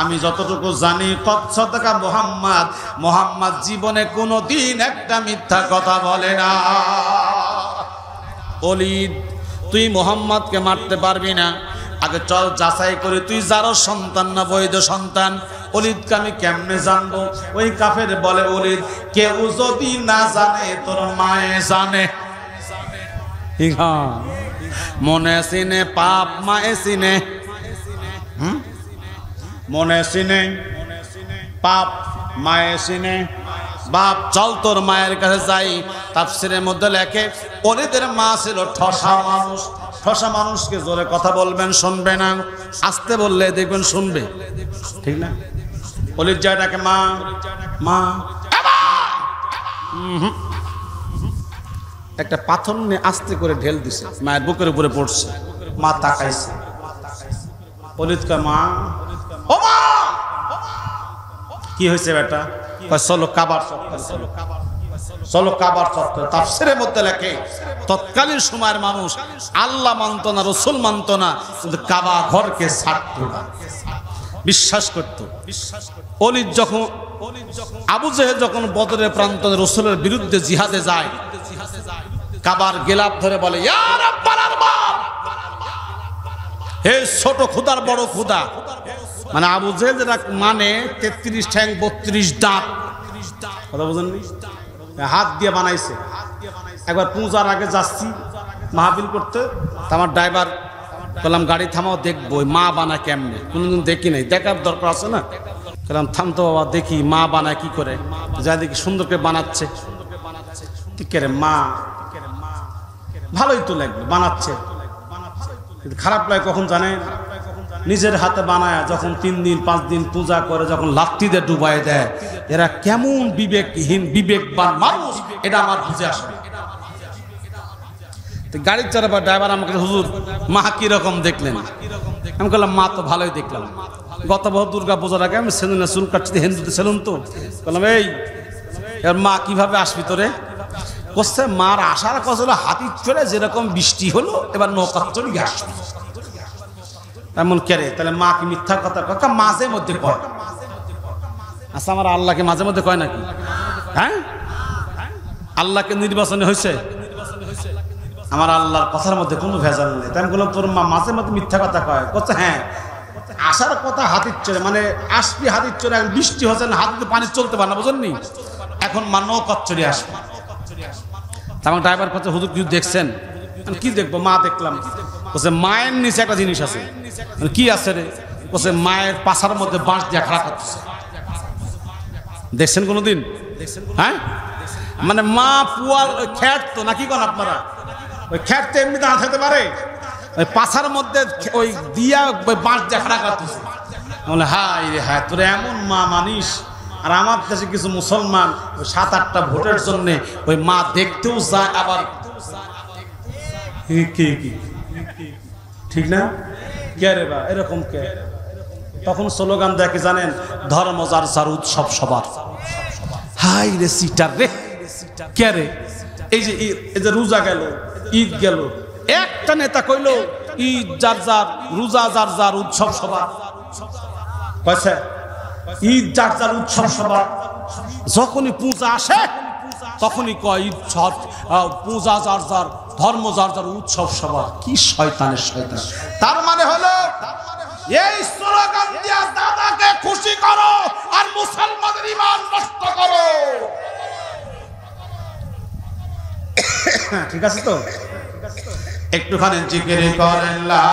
আমি যতটুকু জানি, কচ্ছদকা মুহাম্মদ জীবনে কোনোদিন একটা মিথ্যা কথা বলে না। ওলীদ, তুই মুহাম্মদকে মারতে পারবি না, আগে চল যাচাই করি তুই যার সন্তান না বৈধ সন্তান। ওলীদকে আমি কেমনে জানবো? ওই কাফের বলে, ওলীদ, কেউ যদি না জানে তোর মায়ে জানে। মনে সিনে পাপ মায়ে সিনে, মনে সিনে পাপ মায়ে সিনে। বাপ, চল তোর মায়ের কাছে যাই। তাফসীরের মধ্যে লেখে, ওলীদের মা ছিল ঠসা মানুষ। ঠসা মানুষকে জোরে কথা বলবেন শুনবে না, আস্তে বললে দেখবেন শুনবে, ঠিক না? ওলীদ যাটাকে মা মা, একটা পাথর নিয়ে আস্তে করে ঢেল দিছে, মায়ের বুকের উপরে পড়ছে, মা তাকাইছে, ওলীদকে মা, ও মা, কি হয়েছে বেটা? চলো কাবার চত্বর, চলো কাবার চত্বর। তাফসীরের মধ্যে লেখে তৎকালীন সময়ের মানুষ আল্লাহ মানত না, রসুল মানত না, কিন্তু কাবা ঘরকে ছাড়ত না, বিশ্বাস করত। ওলিদ যখন আবু জেহেল যখন বদরের প্রান্তরে রসুলের বিরুদ্ধে জিহাদে যায়, কাবার গেলাপ ধরে বলে, ইয়া রাব্বাল আরবাব, হে ছোট খুদার বড় খুদা। মানে আবু জেহেল যেটা মানে 33 ঠ্যাং 32 দাঁত, কথা বুঝেননি? হাত দিয়ে বানাইছে। একবার পূজার আগে যাচ্ছি মাহফিল করতে, আমার ড্রাইভার বললাম গাড়ি থামাও, দেখবো মা বানায় কেমনে, কোনোদিন দেখি নাই, দেখার দরকার আছে না। বললাম থামতো বাবা, দেখি মা বানায় কি করে। যা দেখি সুন্দর করে বানাচ্ছে, ঠিক করে মা, ভালোই তো লাগবে বানাচ্ছে, কিন্তু খারাপ লাগে কখন জানেন? নিজের হাতে বানায় যখন 3 দিন 5 দিন পূজা করে, যখন লাত্তি দিয়ে ডুবাই দেয়, এরা কেমন বিবেকহীন বিবেকবান মানুষ, এটা আমার বুঝে আসে। গাড়ির চালাবার ড্রাইভার আমাকে, হুজুর মা কিরকম দেখলেন? আমি বললাম মা তো ভালোই দেখলাম। গত বছর দুর্গা পূজার আগে আমি সেলুনে চুল কাটছি, হিন্দুতে সেলুন তো, বললাম এই এর মা কিভাবে আসবি তোরে? করছে মার আসার কথা হলো হাতি চড়ে যেরকম বৃষ্টি হলো, এবার নৌকা চড়ে আসবি। এমন কেরে? তাহলে মা কি মিথ্যা কথা কথা মাঝে মধ্যে কয়? আচ্ছা, আমার আল্লাহকে মাঝে মধ্যে কয় নাকি? হ্যাঁ, আল্লাহকে নির্বাচনে হয়েছে, আমার আল্লাহর কথার মধ্যে কোনো ভেজাল নেই। তাই আমি বললাম তোর মা মাঝে মধ্যে মিথ্যা কথা কয়? করছে হ্যাঁ, আসার কথা হাতির চড়ে, মানে আসবি হাতির চড়ে, বৃষ্টি হচ্ছে না, হাতিতে পানি চলতে পারে না, বুঝেননি? এখন মা নৌকা চড়ে আসবে। আমার ড্রাইভার কাছে, হুজুর কিছু দেখছেন? কি দেখবো? মা দেখলাম। বলছে মায়ের নিচে একটা জিনিস আছে। কি আছে রে? বলছে মায়ের পাছার মধ্যে বাঁশ দিয়ে খাড়া করতেছে। দেখছেন কোনোদিন? হ্যাঁ, মানে মা পুয়ার খ্যাট তো নাকি কোন আপনারা? ওই খ্যাট তো এমনি দাঁড়া থাকতে পারে, ওই পাছার মধ্যে ওই দিয়া বাঁশ দিয়ে খাড়া করতেছে। বলে হাই রে হায়, তোর এমন মা মানিস। আর আমার দেশে কিছু মুসলমান 7-8টা ভোটের জন্য ওই মা দেখতেও যায়, আবার ঠিক না? কে রে বা এরকম কে? তখন স্লোগান দেখে জানেন, ধর্ম যার যার উৎসব সবার। হাই রে সিটার রে, কে রে? এই যে রোজা গেল, ঈদ গেল, একটা নেতা কইলো ঈদ যার যার, রোজা যার যার, উৎসব সবার। কইছে ঈদ যার যার, উৎসব সবার। যখনই পূজা আসে তখনই কয় ঈদ সব, পূজা যার যার, ধর্ম যার যার, উৎসব সবার। কি শয়তানের শয়তান! তার মানে হলো এই স্লোগান দিয়া দাদাকে খুশি করো আর মুসলমানের ঈমান নষ্ট করো। ঠিক আছে তো? একটুখানি জিকির করেন লা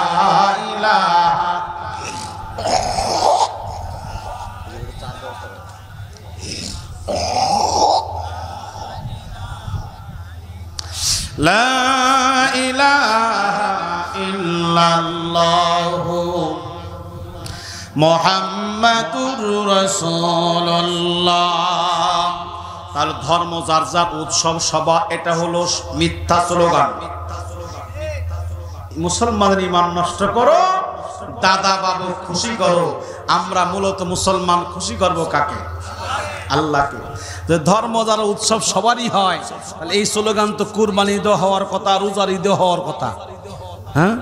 ইলাহা লা ইলাহা ইল্লাল্লাহু মুহাম্মাদুর রাসূলুল্লাহ। তার ধর্ম যার যার, উৎসব সভা, এটা হলো মিথ্যা স্লোগান। মুসলমানের ঈমান নষ্ট করো, দাদা বাবু খুশি করো। আমরা মূলত মুসলমান খুশি করব কাকে? আল্লাহকে। যে ধর্ম যারা উৎসব সবারই হয়, তাহলে এই স্লোগান তো কুরবানি ঈদ হওয়ার কথা, রোজার ঈদ হওয়ার কথা। হ্যাঁ,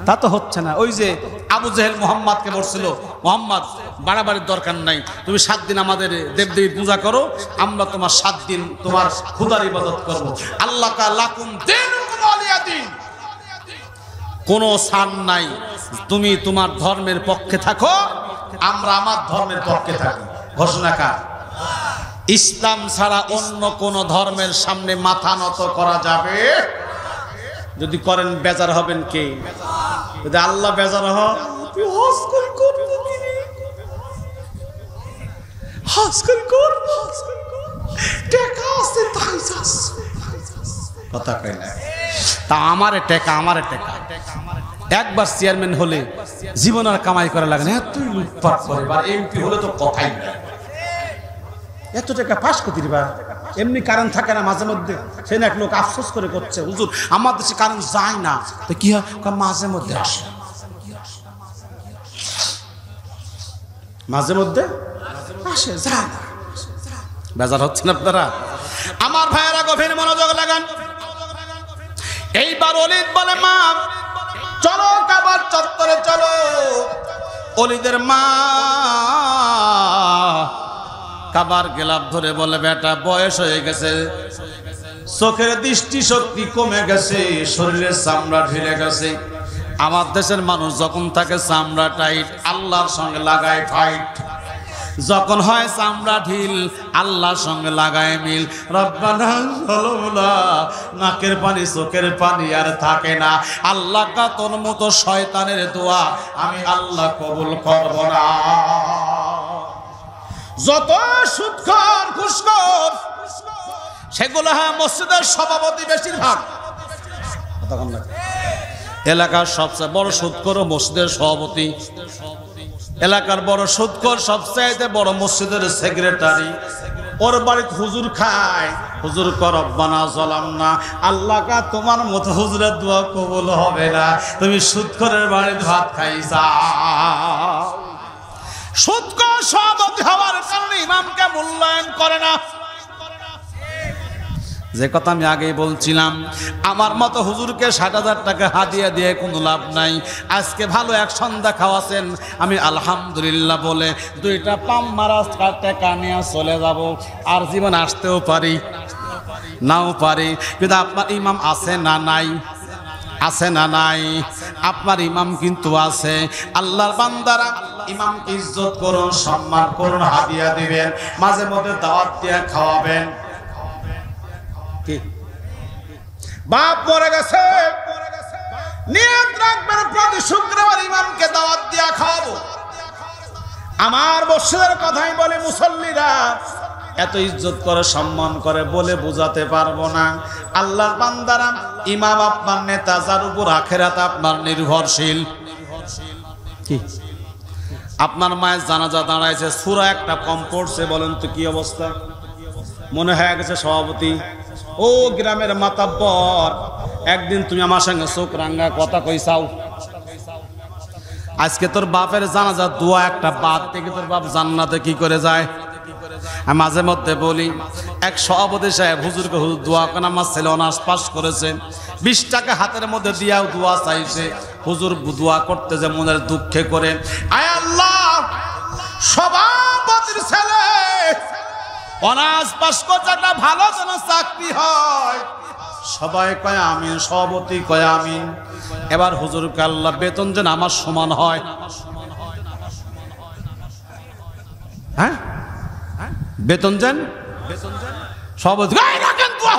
তা তো হচ্ছে না। ওই যে আবু জেহেল মোহাম্মদকে বলছিল, মোহাম্মদ বাড়াবাড়ির দরকার নাই, তুমি 7 দিন আমাদের দেবদেবী পূজা করো, আমরা তোমার 7 দিন তোমার খুদার ইবাদত করব। আল্লাহ কা লাকুম দীনুকুম ওয়ালিয়া দীন। কোনো ছাড় নাই, তুমি তোমার ধর্মের পক্ষে থাকো, আমরা আমার ধর্মের পক্ষে থাকি। ঘোষণা কার? ইসলাম ছাড়া অন্য কোন ধর্মের সামনে মাথা নত করা যাবে? যদি করেন বেজার হবেন কে? যদি আল্লাহ বেজার হন, কথা কই না। তা আমারে টেকা, আমারে টেকা। একবার চেয়ারম্যান হলে জীবন আর কামাই করা লাগে না, তুই লুটপাট করে। এমপি হলে তো কথাই না, এত টাকা পাস করতে দিবা। এমনি কারেন্ট থাকে না মাঝে মধ্যে, সে না এক লোক আফসোস করে করছে, হুজুর আমার দেশে কারেন্ট যায় না, তো কি হয়? মাঝে মধ্যে আসে, মাঝে মধ্যে আসে যায় না। বেজার হচ্ছেন আপনারা? আমার ভাইয়েরা গভীর মনোযোগ লাগান। এইবার ওলিদ বলে, মা চলো কাবার চত্বরে চলো। ওলিদের মা কাবার গেলাপ ধরে বলে, বেটা বয়স হয়ে গেছে, চোখের দৃষ্টি শক্তি কমে গেছে, শরীরের চামড়া ঢিলে গেছে। আমার দেশের মানুষ যখন থাকে চামড়া টাইট, আল্লাহর সঙ্গে লাগায় ফাইট। যখন হয় চামড়া ঢিল, আল্লাহর সঙ্গে লাগায় মিল। রব্বানা যালামনা, নাকের পানি চোখের পানি আর থাকে না। আল্লাহ কা তোর মতো শয়তানের দোয়া আমি আল্লাহ কবুল করব না। যত সুদখোর ঘুষখোর সেগুলো হ্যাঁ মসজিদের সভাপতি বেশিরভাগ। এলাকার সবচেয়ে বড় সুদখোর মসজিদের সভাপতি, এলাকার বড় সুদখোর সবচাইতে বড় মসজিদের সেক্রেটারি। ওর বাড়িতে হুজুর খায়, হুজুর কর রব্বানা যালামনা, আল্লাহ কা তোমার মতো হুজুরের দোয়া কবুল হবে না, তুমি সুদখোরের বাড়িতে ভাত খাইছা। সুদখোর সভাপতি হওয়ার কারণে ইমামকে মূল্যায়ন করে না। যে কথা আমি আগেই বলছিলাম, আমার মতো হুজুরকে 60,000 টাকা হাদিয়া দিয়ে কোনো লাভ নাই। আজকে ভালো এক সন্ধ্যা খাওয়াছেন, আমি আলহামদুলিল্লাহ বলে 2টা পাম মারা টাকা নিয়ে চলে যাব। আর জীবন আসতেও পারি, নাও পারি, কিন্তু আপনার ইমাম আছে না নাই? আছে না নাই? আপনার ইমাম কিন্তু আছে। আল্লাহর বান্দারা ইমামকে ইজ্জত করুন, সম্মান করুন, হাদিয়া দিবেন, মাঝে মধ্যে দাওয়াত দিয়ে খাওয়াবেন। বাপ মরে গেছে, নিয়ত রাখবেন প্রতি শুক্রবার ইমামকে দাওয়াত দিয়া খাওয়াবো। আমার মসজিদের কথাই বলে, মুসল্লিরা এত ইজ্জত করে সম্মান করে বলে বোঝাতে পারবো না। আল্লাহর বান্দারা ইমাম আপনার নেতা, যার উপর আখিরাত আপনার নির্ভরশীল। কি আপনার মায়ের জানাজা দাঁড়াইছে, সূরা একটা কম পড়ছে, বলেন তো কি অবস্থা? মনে হয়ে গেছে সভাপতি। ও গ্রামের মাতাব্বর, একদিন তুমি আমার সঙ্গে চোখ রাঙ্গা কথা কইসাও। আজকে তোর বাপের জানাজা দোয়া একটা বাদ থেকে তোর বাপ জান্নাতে কি করে যায়? আমি মাঝে মধ্যে বলি, এক সভাপতি সাহেব হুজুরকে, হুজুর দোয়া করেন, আমার ছেলে অনার্স পাস করেছে, 20 টাকা হাতের মধ্যে দিয়াও দোয়া চাইছে। হুজুর দোয়া করতে যে মনের দুঃখে করে, আয় আল্লাহ সভাপতির ছেলে অনার্স পাস করছে, একটা ভালো যেন চাকরি হয়। সবাই কয় আমিন, সভাপতি কয় আমিন। এবার হুজুরকে আল্লাহ বেতন যেন আমার সমান হয়। হ্যাঁ, বেতন যেন সভাপতি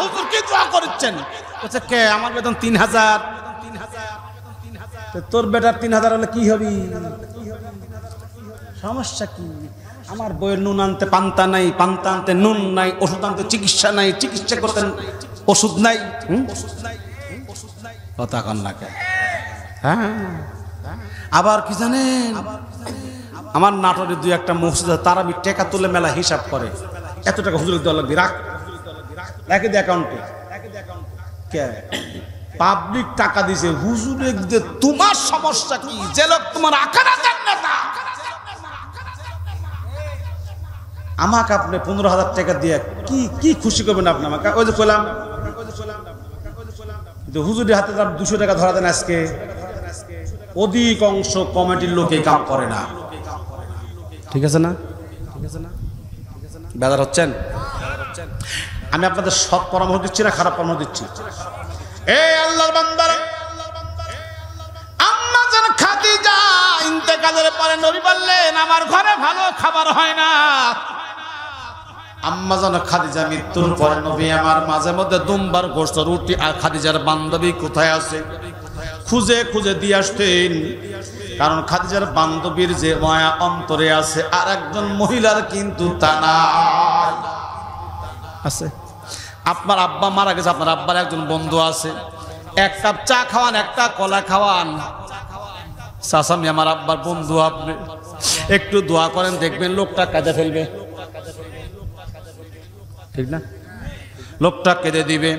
হুজুর কি দোয়া করছেন? বলছে কে? আমার বেতন 3,000। তোর বেটার 3,000 হলে কি হবি? সমস্যা কি? আমার বইয়ের নুন আনতে পান্তা নাই, পান্তা আনতে নুন নাই, ওষুধ আনতে চিকিৎসা নাই, চিকিৎসা করতে ওষুধ নাই। কথা কন না কেন? হ্যাঁ, আবার কি জানেন, আমার নাটোরে 2-1টা মসজিদ, তারা টাকা তুলে মেলা হিসাব করে, এত টাকা হুজুরের দেওয়া লাগবে, রাখ রাখে দে অ্যাকাউন্টে। কে? পাবলিক টাকা দিছে হুজুরে। তোমার সমস্যা কি? যে লোক তোমার আখিরাতের নেতা, আমাকে আপনি 15,000 টাকা দিয়ে কি কি খুশি করবেন আপনি আমাকে? ওই যে কইলাম, হুজুরের হাতে 200 টাকা ধরা দেন আজকে। অধিকাংশ কমিটির লোক এই কাম করে না। ঠিক আছে না? বেজার হচ্ছেন? আমি আপনাদের সৎ পরামর্শ দিচ্ছি না খারাপ পরামর্শ দিচ্ছি? এই আল্লাহর বান্দারা, আম্মা জান খাদিজা ইন্তেকালের পরে নবী বললেন, আমার ঘরে ভালো খাবার হয় না। আম্মা জান খাদিজা মৃত্যুর পরে নবী আমার মাঝে মধ্যে দুমবার গোশত রুটি আর খাদিজার বান্ধবী কোথায় আছে খুঁজে খুঁজে দিয়ে আসতেন। কারণ খাদিজার বান্ধবীর যে মায়া অন্তরে আছে, আর একজন মহিলার কিন্তু তা নাই। আছে। আপনার আব্বা মারা গেছে, আপনার আব্বার একজন বন্ধু আছে, 1 কাপ চা খাওয়ান, 1টা কলা খাওয়ান। চাচামি আমার আব্বার বন্ধু, আপনি একটু দোয়া করেন, দেখবেন লোকটা কাজে ফেলবে। ঠিক না? লোকটা কেঁদে দিবে।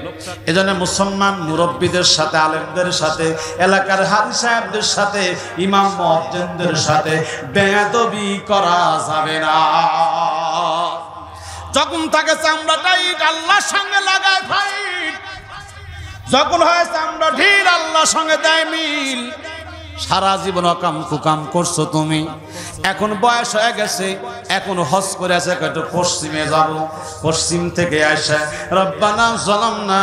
এজন্য মুসলমান মুরব্বীদের সাথে, আলেমদের সাথে, এলাকার হাজি সাহেবদের সাথে, ইমাম মুয়াজ্জিনদের সাথে বেয়াদবি করা যাবে না। যখন থাকে চামড়া টাইট আল্লাহর সঙ্গে লাগায় ফাইট, যখন হয় চামড়া ঢিল আল্লাহর সঙ্গে দেয় মিল। সারা জীবন অকাম কুকাম করছো তুমি, এখন বয়স হয়ে গেছে, এখন হজ করে আছে একটু পশ্চিমে যাব, পশ্চিম থেকে আসে রব্বানা যালামনা,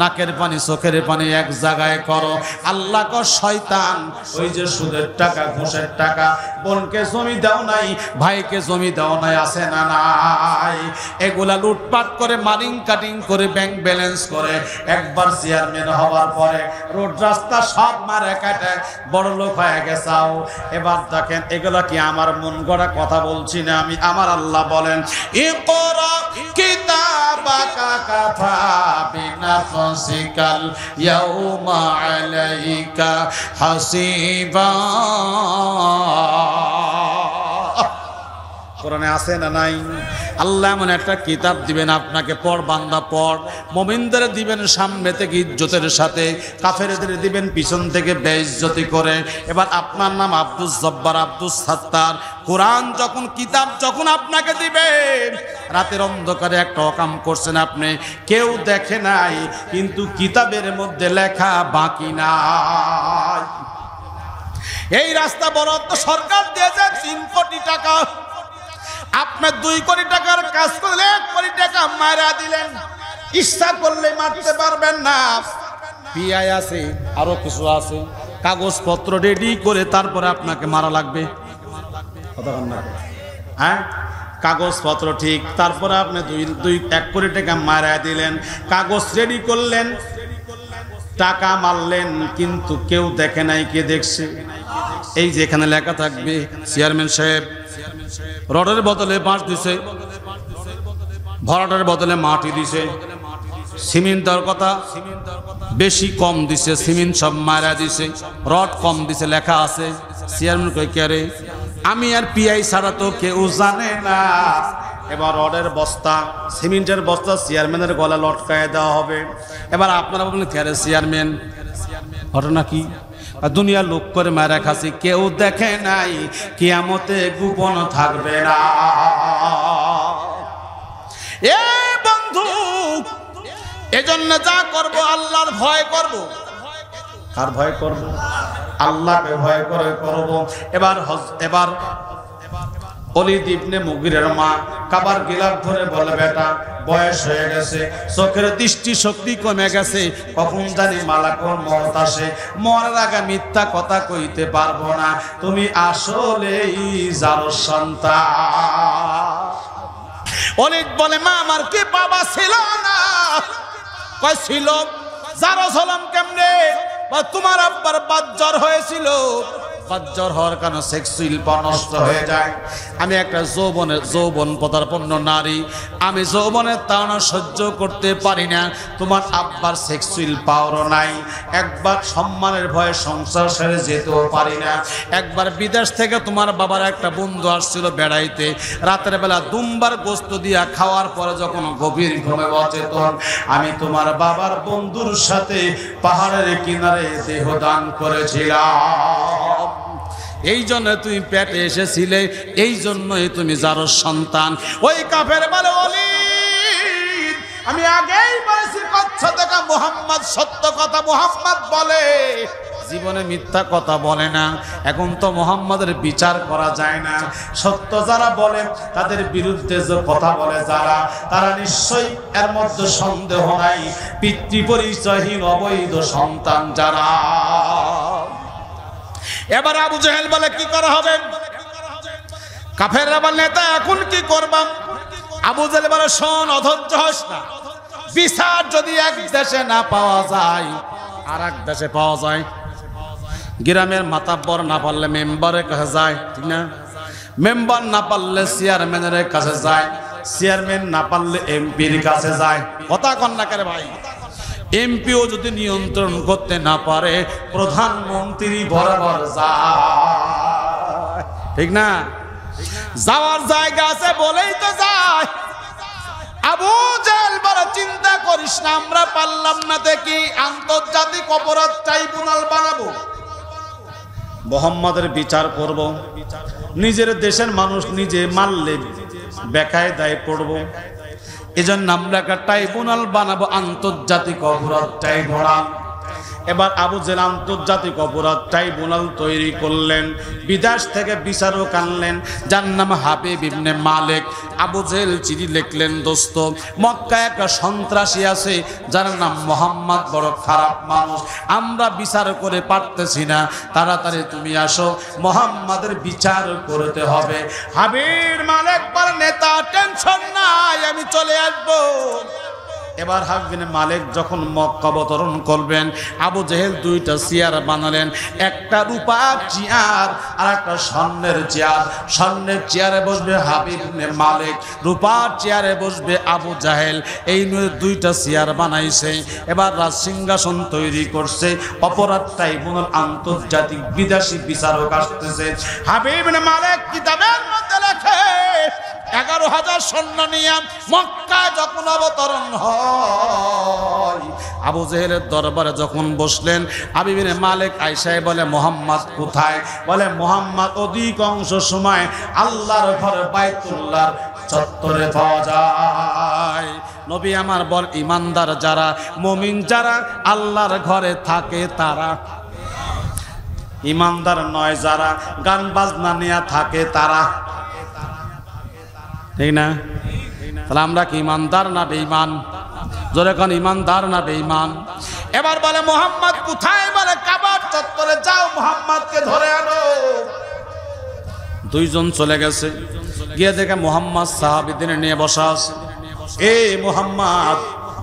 নাকের পানি চোখের পানি এক জায়গায় করো। আল্লাহ কর শয়তান, ওই যে সুদের টাকা ঘুষের টাকা, বোনকে জমি দাও নাই, ভাইকে জমি দাও নাই, আছে না নাই, এগুলা লুটপাট করে মারিং কাটিং করে ব্যাংক ব্যালেন্স করে একবার চেয়ারম্যান হওয়ার পরে রোড রাস্তা সব মারে কাটে বড় লোক হয়ে গেছাও। এবার দেখেন এগুলা কি আমার মন গড়া কথা বলছি না আমি, আমার আল্লাহ বলেন ইকরা কিতাবাকা কাফা বিনাফসিকাল ইয়াউমা আলাইকা হাসিবা। কোরআনে আছে না নাই? আল্লাহ এমন একটা কিতাব দিবেন আপনাকে, পড় বান্দা পড়। মুমিনদের দিবেন সামনে থেকে ইজ্জতের সাথে, কাফেরদের দিবেন পিছন থেকে বেইজ্জতি করে। এবার আপনার নাম আব্দুল জব্বার, আব্দুল সাত্তার। কোরআন যখন কিতাব যখন আপনাকে দিবে, রাতের অন্ধকারে একটা অকাম করছেন আপনি, কেউ দেখে নাই, কিন্তু কিতাবের মধ্যে লেখা বাকি নাই। এই রাস্তা বরাদ্দ সরকার দিয়েছে 3 কোটি টাকা, আপনি 2 কোটি টাকার কাজ করলে 1 কোটি টাকা মারা দিলেন, ইচ্ছা করলে মারতে পারবেন না। পিআই আছে, আরো কিছু আছে, কাগজপত্র রেডি করে তারপরে আপনাকে মারা লাগবে। হ্যাঁ, কাগজপত্র ঠিক, তারপরে আপনি 1 কোটি টাকা মারা দিলেন, কাগজ রেডি করলেন, টাকা মারলেন, কিন্তু কেউ দেখে নাই। কে দেখছে? এই যে এখানে লেখা থাকবে চেয়ারম্যান সাহেব রডের বদলে বাঁশ দিছে, ভরাটের বদলে মাটি দিছে, সিমেন্ট দেওয়ার কথা বেশি কম দিছে, সিমেন্ট সব মারা দিছে, রড কম দিছে, লেখা আছে। চেয়ারম্যান কই কে রে? আমি আর পিআই ছাড়া তো কেউ জানে না। এবার রডের বস্তা, সিমেন্টের বস্তা চেয়ারম্যানের গলা লটকায় দেওয়া হবে। এবার আপনারা বলবেন কে রে চেয়ারম্যান? ঘটনা কি? দুনিয়ার লোক করে মারা খাসি, কেউ দেখে নাই, কিয়ামতে গোপন থাকবে না। এ বন্ধু, এজন্য যা করব আল্লাহর ভয় করব। কার ভয় করব? আল্লাহকে ভয় করে করব। এবার ওলীদ ইবনে মুগীরার মা কাবার গিলাফ ধরে বলে, বেটা বয়স হয়ে গেছে, চোখের দৃষ্টি শক্তি কমে গেছে, কখন জানি মালাকুল মউত আসে, মরার আগে মিথ্যা কথা কইতে পারবো না, তুমি আসলেই জারুর সন্তান। ওলীদ বলে, মা আমার কি বাবা ছিল না? কয় ছিল। জারজ হলাম কেমনে? তোমার আব্বার বাজ্জার হয়েছিল, বাজ্জার হওয়ার কারণে সেক্সুয়াল পাওয়ার নষ্ট হয়ে যায়। আমি একটা যৌবন পদার্পন্ন নারী, আমি যৌবনের তাড়না সহ্য করতে পারি না। তোমার আব্বার সেক্সুয়াল পাওয়ারও নাই, একবার সম্মানের ভয়ে সংসার ছেড়ে যেতেও পারি না। একবার বিদেশ থেকে তোমার বাবার একটা বন্ধু আসছিল বেড়াইতে, রাতের বেলা দুমবার গোস্ত দিয়া খাওয়ার পরে যখন গভীর ঘুমে অচেতন, আমি তোমার বাবার বন্ধুর সাথে পাহাড়ের কিনারে দেহদান করেছিলাম। এই জন্য তুমি পেটে এসেছিলে, এই জন্যই তুমি জারুর সন্তান। ওই কাফের বলে, ওলীদ আমি আগেই বলেছি কথা দেখা মুহাম্মদ সত্য কথা মুহাম্মদ বলে, জীবনে মিথ্যা কথা বলে না। এখন তো মুহাম্মাদের বিচার করা যায় না, সত্য যারা বলে তাদের বিরুদ্ধে যে কথা বলে যারা, তারা নিশ্চয়ই এর মধ্যে সন্দেহ নাই পিতৃ পরিচয়হীন অবৈধ সন্তান যারা। এবার আবু জেহেল বলে, কি করা হবে? কাফেররা বলে, নেতা এখন কি করবাম? আবু জেহেল বলে, শোন, অধৈর্য হস না, বিচার যদি এক দেশে না পাওয়া যায় আর এক দেশে পাওয়া যায়। গ্রামের মাতাব্বর না পারলে মেম্বারের কাছে যায়, ঠিক না? মেম্বার না পারলে চেয়ারম্যানের কাছে যায়, চেয়ারম্যান না পারলে এমপির কাছে যায়। কথা কন না করে ভাই? এমপিও যদি নিয়ন্ত্রণ করতে না পারে, প্রধানমন্ত্রী বরাবর যায়, ঠিক না? যাওয়ার জায়গা আছে বলেই তো যায়। আবু জেহেল বড় চিন্তা করিস না, আমরা পারলাম না দেখি আন্তর্জাতিক অপরাধ ট্রাইব্যুনাল বানাবো, মুহাম্মাদের বিচার করব। নিজের দেশের মানুষ নিজে মারলে বেকায়দায় পড়ব। এজন্য আমরা একটা ট্রাইব্যুনাল বানাবো, আন্তর্জাতিক অপরাধ ট্রাইব্যুনাল। এবার আবু জেহেল আন্তর্জাতিক অপরাধ ট্রাইব্যুনাল তৈরি করলেন, বিদেশ থেকে বিচারক আনলেন, যার নাম হাবিব ইবনে মালিক। আবু জেহেল চিঠি লিখলেন, দোস্ত মক্কায় একটা সন্ত্রাসী আছে যার নাম মোহাম্মদ, বড় খারাপ মানুষ, আমরা বিচার করে পারতেছি না, তাড়াতাড়ি তুমি আসো, মোহাম্মদের বিচার করতে হবে। হাবিব মালিক বলে, নেতা টেনশন নাই, আমি চলে আসবো। এবার হাবিব বিন মালিক যখন মক্কা অবতরণ করবেন, আবু জেহেল দুইটা চেয়ার বানালেন, একটা রূপার চেয়ার আর একটা স্বর্ণের চেয়ার। স্বর্ণের চেয়ারে বসবে হাবিব বিন মালিক, রূপার চেয়ারে বসবে আবু জেহেল। এই নিয়ে দুইটা চেয়ার বানাইছে। এবার রাজ সিংহাসন তৈরি করছে, অপরাধ ট্রাইব্যুনাল, আন্তর্জাতিক বিদেশি বিচারক আসতেছে। হাবিব বিন মালিক কিতাবের মধ্যে লেখে 11,000 সৈন্য নিয়ে মক্কা যখন অবতরণ হয়, আবু জেহেলের দরবারে যখন বসলেন, হাবিব বিন মালিক আয়েশায় বলে, মোহাম্মদ কোথায়? বলে, মোহাম্মদ অধিকাংশ সময় আল্লাহর ঘর বাইতুল্লাহর চত্বরে পাওয়া যায়। নবী আমার বল, ইমানদার যারা, মুমিন যারা আল্লাহর ঘরে থাকে তারা, ইমানদার নয় যারা গান বাজনা নিয়ে থাকে তারা, ঠিক না? তাহলে আমরা কি ইমানদার না বেঈমান? জোরে কোন, ইমানদার না বেঈমান? এবার বলে, মোহাম্মদ কোথায়? বলে, কাবার চত্বরে যাও, মোহাম্মদকে ধরে আনো। দুইজন চলে গেছে, গিয়ে দেখে মোহাম্মদ সাহাবীদের নিয়ে বসা আছে। এই মোহাম্মদ,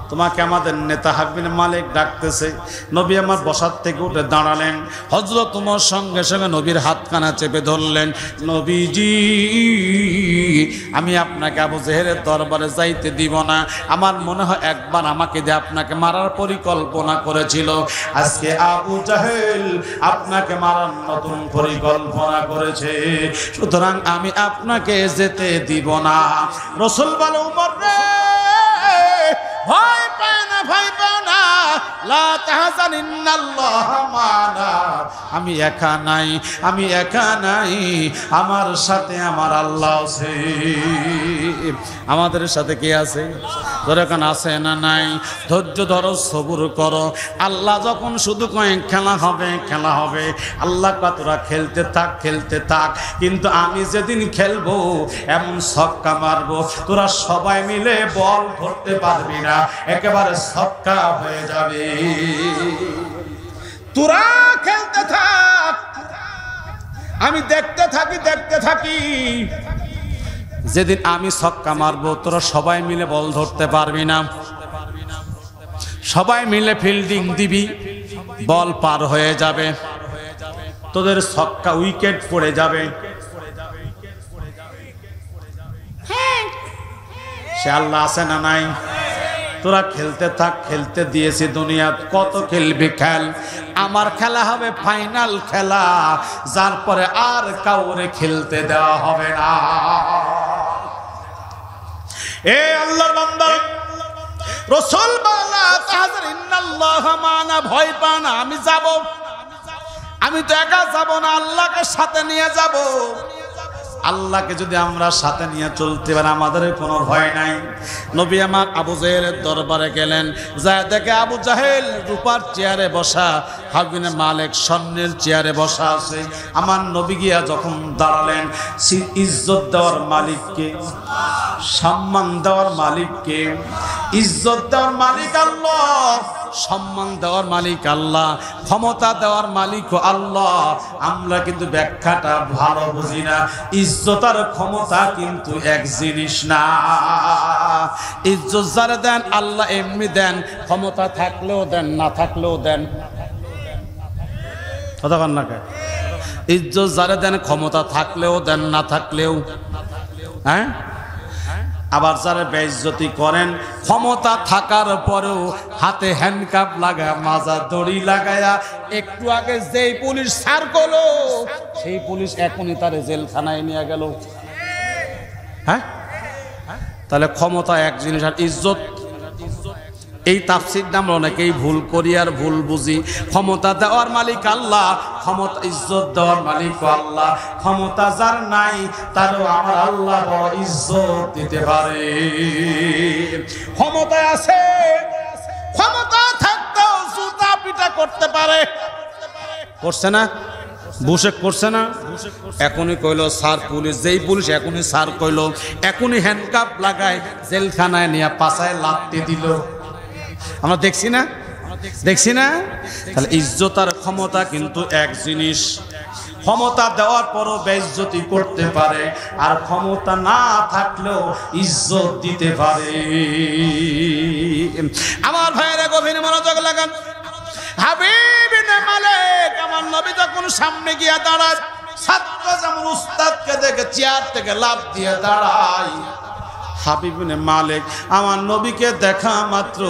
তোমাকে আমাদের নেতা হাবিব বিন মালিক ডাকতেছে। নবী আমার বসার থেকে উঠে দাঁড়ালেন, হযরত তোমার সঙ্গে সঙ্গে নবীর হাতখানা চেপে ধরলেন। নবীজি, আমি আপনাকে আবু জেহেলের দরবারে যাইতে দিব না, আমার মনে হয় একবার আমাকে দিয়ে আপনাকে মারার পরিকল্পনা করেছিল, আজকে আবু জেহেল আপনাকে মারার নতুন পরিকল্পনা করেছে, সুতরাং আমি আপনাকে যেতে দিব না। রাসূল বলে, উমর রে, ভয় পায় না, ভয় পাও না, লা তাহজান ইন্নাল্লাহ মানা। আমি একা নাই, আমি একা নাই, আমার সাথে আমার আল্লাহ আছে। আমাদের সাথে কে আছে? তোরা কেন আছে না নাই? ধৈর্য ধরো, সবুর করো। আল্লাহ যখন শুধু কয়েক খেলা হবে, খেলা হবে, আল্লাহ কা তোরা খেলতে থাক, খেলতে থাক, কিন্তু আমি যেদিন খেলবো এমন ছক্কা মারবো, তোরা সবাই মিলে বল ধরতে পারবি না, একেবারে ছক্কা হয়ে যাবে। তোরা খেলতে থাক, আমি দেখতে থাকি, দেখতে থাকি। যেদিন আমি ছক্কা মারবো, তোরা সবাই মিলে বল ধরতে পারবি না, সবাই মিলে ফিল্ডিং দিবি, বল পার হয়ে যাবে, তোদের ছক্কা উইকেট পড়ে যাবে। সে আল্লাহ আছে না নাই? তোরা খেলতে থাক, খেলতে দিয়েছি দুনিয়া, কত খেলবি খেল, আমার খেলা হবে ফাইনাল খেলা, যার পরে আর কাউরে খেলতে দেওয়া হবে না। এ আল্লাহর বান্দা, রাসূল বলা, তাহজার ইন্নাল্লাহ মানা, ভয় পা না, আমি যাব, আমি তো একা যাব না, আল্লাহকে সাথে নিয়ে যাব। আল্লাহকে যদি আমরা সাথে নিয়ে চলতে পারি, আমাদের কোনো ভয় নাই। নবী আমার আবু জেহেলের দরবারে গেলেন, যায় দেখে আবু জেহেল রূপার চেয়ারে বসা, হাবিব বিন মালিক স্বর্ণের চেয়ারে বসা আছে। আমার নবী গিয়া যখন দাঁড়ালেন, ইজ্জত দেওয়ার মালিককে, সম্মান দেওয়ার মালিককে, ইজ্জত দেওয়ার মালিক আল্লাহ, সম্মান দেওয়ার মালিক আল্লাহ, ক্ষমতা দেওয়ার মালিক আল্লাহ। আমরা কিন্তু ব্যাখ্যাটা ভালো বুঝি না। ইজ্জত আর ক্ষমতা কিন্তু এক জিনিস না। ইজ্জত যারা দেন আল্লাহ এমনি দেন, ক্ষমতা থাকলেও দেন, না থাকলেও দেন। কথা বল না, ইজ্জত যারা দেন ক্ষমতা থাকলেও দেন, না থাকলেও। হ্যাঁ, আবার যারা বেইজ্জতি করেন, ক্ষমতা থাকার পরেও হাতে হ্যান্ডকাপ লাগায়, মাজা দড়ি লাগায়া, একটু আগে যেই পুলিশ ছাড় করলো, সেই পুলিশ এখনই তারে জেলখানায় নিয়ে গেল। হ্যাঁ, তাহলে ক্ষমতা এক জিনিস আর ইজ্জত এই তাফসীরটা আমরা অনেকেই ভুল করি আর ভুল বুঝি। ক্ষমতা দেওয়ার মালিক আল্লাহ, ক্ষমতা ইজ্জত দেওয়ার মালিক আল্লাহ। ক্ষমতা যার নাই তারও আমার আল্লাহ বড় ইজ্জত দিতে পারে। ক্ষমতা আছে, ক্ষমতা থাকতেও জুতা পিটা করতে পারে। করছে না? বুশে করছে না? এখনই কইলো স্যার পুলিশ, যেই পুলিশ এখনই স্যার কইলো, এখনই হ্যান্ডকাপ লাগায় জেলখানায় নিয়ে পাছায় লাথি দিল। আমরা দেখছি না? দেখছি না? তাহলে ইজ্জত আর ক্ষমতা কিন্তু এক জিনিস। ক্ষমতা দেওয়ার পরও বেইজ্জতি করতে পারে, আর ক্ষমতা না থাকলেও ইজ্জত দিতে পারে। আমার ভাইয়েরা গভীর মনোযোগ লাগান। হাবিব ইবনে মালিক আমার নবী যখন সামনে গিয়ে দাঁড়ায়, ছাত্র যেমন উস্তাদকে দেখে চেয়ার থেকে লাফ দিয়ে দাঁড়ায়, হাবিব ইবনে মালিক আমার নবীকে দেখা মাত্র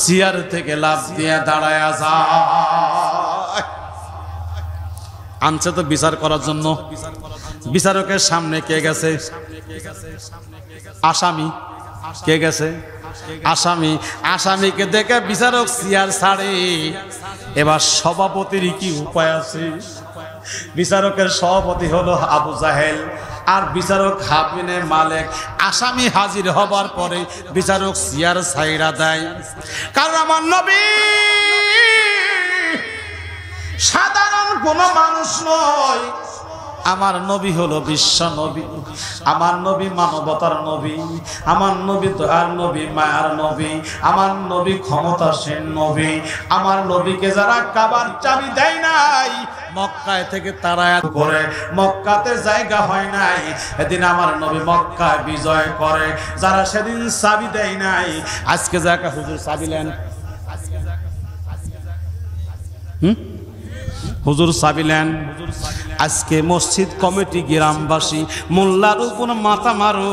চেয়ার থেকে লাফ দিয়ে দাঁড়ায় যায়। আনছে তো বিচার করার জন্য। বিচারকের সামনে কে গেছে? আসামি। কে গেছে? আসামি। আসামিকে দেখে বিচারক চেয়ার ছাড়ে। এবার সভাপতির কি উপায় আছে? বিচারকের সভাপতি হলো আবু জাহেল, আর বিচারক হাবিব ইবনে মালিক। আসামি হাজির হবার পরে বিচারক চেয়ার ছাইড়া দেয়, কারণ আমার নবী সাধারণ কোন মানুষ নয়। আমার নবী হলো বিশ্ব নবী, আমার নবী মানবতার নবী, আমার নবী দয়ার নবী, মায়ার নবী, আমার নবী ক্ষমতাসীন নবী। আমার নবীকে যারা কাবার চাবি দেয় নাই, মক্কায় থেকে তাড়ায় করে, মক্কাতে জায়গা হয় নাই, এদিন আমার নবী মক্কায় বিজয় করে। যারা সেদিন চাবি দেয় নাই, আজকে জায়গা হুজুর চাবি নেন। হুজুর চাবিলেন। আজকে মসজিদ কমিটি গ্রামবাসী মোল্লার উপর মাথা মারো।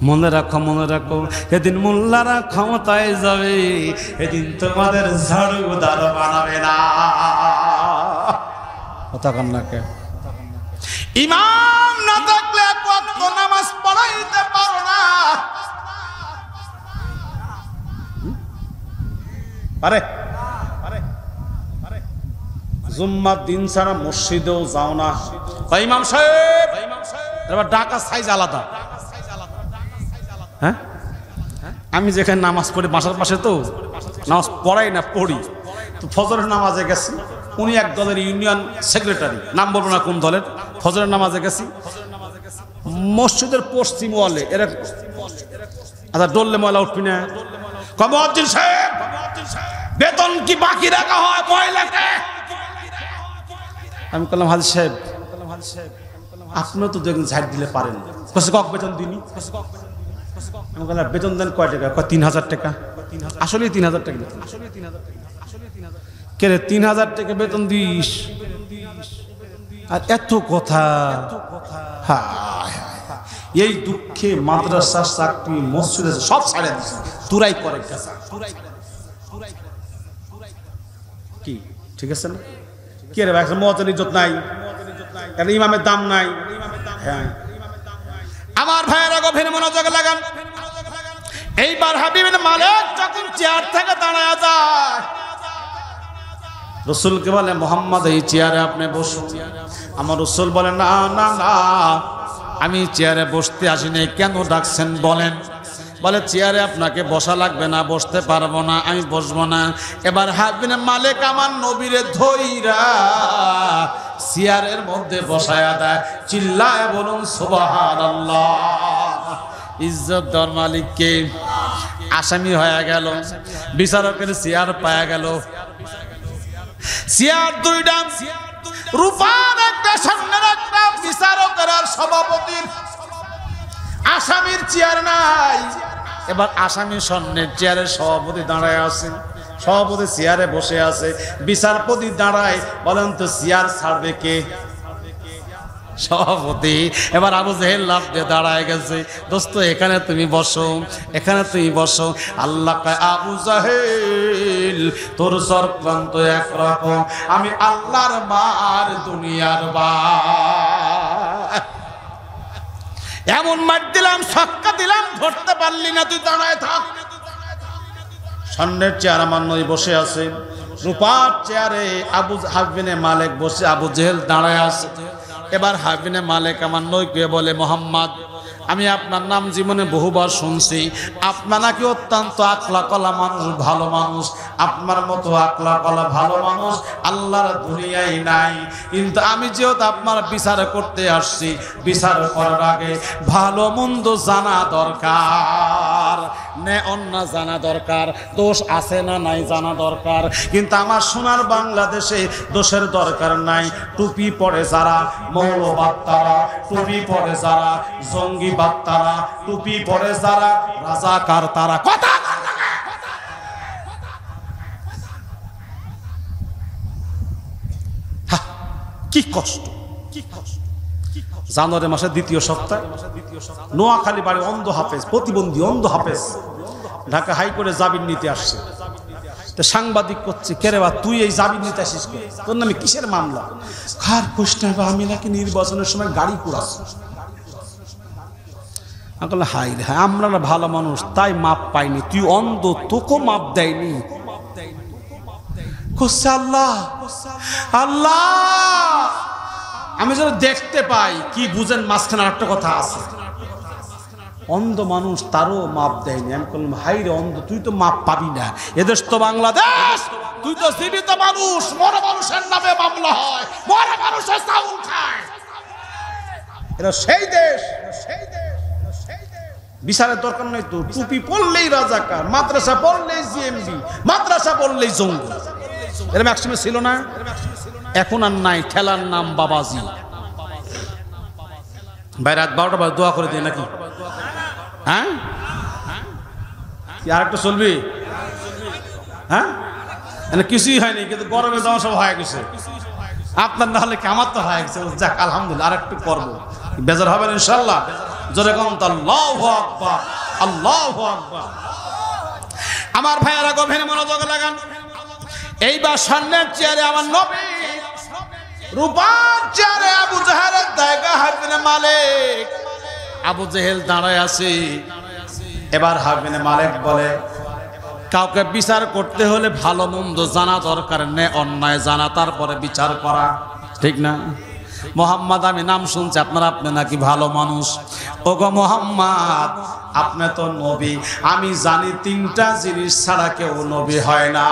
মনে রাখো, মনে রাখো, এদিন মোল্লারা ক্ষমতায় যাবে, এদিন তোমাদের ঝাড়ুদার বানাবে না। কথা কান না কে? ইমাম না থাকলে এক ওয়াক্ত নামাজ পড়াইতে পারো না। পারে? জুম্মার দিন ছাড়া মসজিদেও যাও না। ইমাম সাহেব, এবার ডাকা সাইজ আলাদা। হ্যাঁ, আমি যেখানে নামাজ পড়ি বাসার পাশে, তো নামাজ পড়াই না, পড়ি। তো ফজরের নামাজে গেছি, উনি এক দলের ইউনিয়ন সেক্রেটারি, নাম বলবো না কোন দলের। ফজরের নামাজে গেছি, মসজিদের পশ্চিম ওয়ালে এরকম, আচ্ছা ডললে ময়লা উঠবি না। মুয়াজ্জিন সাহেব, বেতন কি বাকি রাখা হয় মহিলাকে? আমি বললাম হাজি সাহেব, আপনিও তো দেখুন ঝাড় দিলে পারেন। কক বেতন দিনি। আমি বললাম বেতন দেন কয় টাকা? 3000 টাকা। আসলে 3000 টাকা বেতন। কে রে 3000 টাকা বেতন দিস? আর এত কথা। এই দুঃখে মাদ্রাসা, চাকরি, মসজিদ সব ছাড়ে দিচ্ছে, তুরাই করে। কি ঠিক আছে না? কে রে ভাই, মুয়াজ্জিনের ইজ্জত নাই, ইমামের দাম নাই। হ্যাঁ, আমার ভাইয়েরা গভীর মনোযোগ লাগান। এইবার হাবিব ইবনে মালিক যখন চেয়ার থেকে দাঁড়ায় যায়, রাসূলকে বলে মুহাম্মদ এই চেয়ারে আপনি বসুন। আমার রাসূল বলে না না না, আমি চেয়ারে বসতে আসিনি। কেন ডাকছেন বলেন? বলে চেয়ারে আপনাকে বসা লাগবে না, বসতে পারবো না, আমি বসবো না। এবার হাবিব ইবনে মালিক আমার নবীরে ধইরা চেয়ারের মধ্যে বসায়া দেয়। চিল্লায় বলুন সুবহানাল্লাহ। ইজ্জত দেওয়ার মালিককে আসামি হয়ে গেল, বিচারকের চেয়ার পায়া গেল। চেয়ার দুইটা, রূপার একটা, সামনের একটা, বিচারকের আর সভাপতির। আসামির চেয়ার নাই। এবার আসামির সামনের চেয়ারে সভাপতি দাঁড়ায় আছে, সভাপতি চেয়ারে বসে আছে, বিচারপতি দাঁড়ায়। বলেন তো চেয়ার ছাড়বে কে? সভাপতি। এবার আবু জেহেল লাফ দিয়ে দাঁড়ায় গেছে, দোস্ত এখানে তুমি বসো, এখানে তুমি বসো। আল্লাহ কয় আবু জাহেল তোর চক্রান্ত একরকম, আমি আল্লাহর মার দুনিয়ার বা। এমন মার দিলাম, ছক্কা দিলাম, ধরতে পারলি না, তুই দাঁড়ায় থাক। স্বর্ণের চেয়ার আমার নই বসে আছে, রূপার চেয়ারে আবু হাবিনে মালিক বসে, আবু জেহেল দাঁড়ায় আছে। এবার হাবিনে মালিক আমার নইকে বলে, মোহাম্মদ, আমি আপনার নাম জীবনে বহুবার শুনছি, আপনার নাকি অত্যন্ত আকলা কলা মানুষ, ভালো মানুষ। আপনার মতো আকলা কলা ভালো মানুষ আল্লাহর দুনিয়ায় নাই। কিন্তু আমি যেহেতু আপনার বিচার করতে আসছি, বিচার করার আগে ভালো মন্দ জানা দরকার, নে অন্য জানা দরকার, দোষ আছে না নাই জানা দরকার। কিন্তু আমার সোনার বাংলাদেশে দোষের দরকার নাই। টুপি পরে যারা মৌলবাদ তারা, টুপি পরে যারা জঙ্গিবাদ তারা, টুপি পরে যারা রাজাকার তারা। কথা কি কষ্ট, কি কষ্ট। জানুয়ারি মাসের দ্বিতীয় সপ্তাহে নোয়াখালী বাড়ি অন্ধ হাফেজ, প্রতিবন্ধী অন্ধ হাফেজ ঢাকা হাইকোর্টে জামিন নিতে আসছে। তো সাংবাদিক করছে, কেরে বা তুই এই জামিন নিতে আসিস, তোর নামে কিসের মামলা? কার প্রশ্ন? আমি নাকি নির্বাচনের সময় গাড়ি কুড়াচ্ছি। হাই রে, আমরা না ভালো মানুষ তাই মাপ পাইনি, তুই অন্ধ, তোকে মাপ দেয়নি। আল্লাহ আল্লাহ, আমি যেন দেখতে পাই। কি বুঝেন? মাঝখানে একটা কথা আছে, অন্ধ মানুষ তারও মাপ দেয়নি। আমি বললাম, হাই রে অন্ধ, তুই তো মাপ পাবি না। এদেশ তো বাংলাদেশ, তুই তো জীবিত মানুষ। মরা মানুষের নামে মামলা হয়, মরা মানুষের চাউল খায়। এটা সেই দেশ, বিচারের দরকার নেই তো। টুপি পড়লেই রাজাকার, মাদ্রাসা পড়লেই জিএমবি, মাদ্রাসা পড়লেই জঙ্গি। এরকম একসময় ছিল না, এখন আর নাই। ঠেলার নাম বাবাজি। ভাই রাত 12টা বাজে দোয়া করে দিই নাকি? হ্যাঁ, আর একটা চলবি? হ্যাঁ, কিছুই হয়নি, কিন্তু গরমে যাওয়া সব হয়ে গেছে। আপনার না হলে কি? আমার তো হয়ে গেছে। যাক আলহামদুলিল্লাহ, আর একটু করবো, বেজার হবেন ইনশাল্লাহ। জোরে কম তো আল্লাহু আকবার, আল্লাহু আকবার। আমার ভাইয়েরা গভীর মনোযোগ লাগান। এইবার সামনের চেয়ারে আমার নবী, রূপার চেয়ারে আবু জাহেলের জায়গা হাবিনে মালিক। আবু জেহেল দাঁড়ায় আছে। এবার হাবিনে মালিক বলে, কাউকে বিচার করতে হলে ভালো মন্দ জানা দরকার, নে অন্যায় জানা, তারপরে বিচার করা, ঠিক না? মোহাম্মদ, আমি নাম শুনছি আপনার, আপনি নাকি ভালো মানুষ। ওগো মোহাম্মদ, আপনি তো নবী। আমি জানি 3টা জিনিস ছাড়া কেউ নবী হয় না।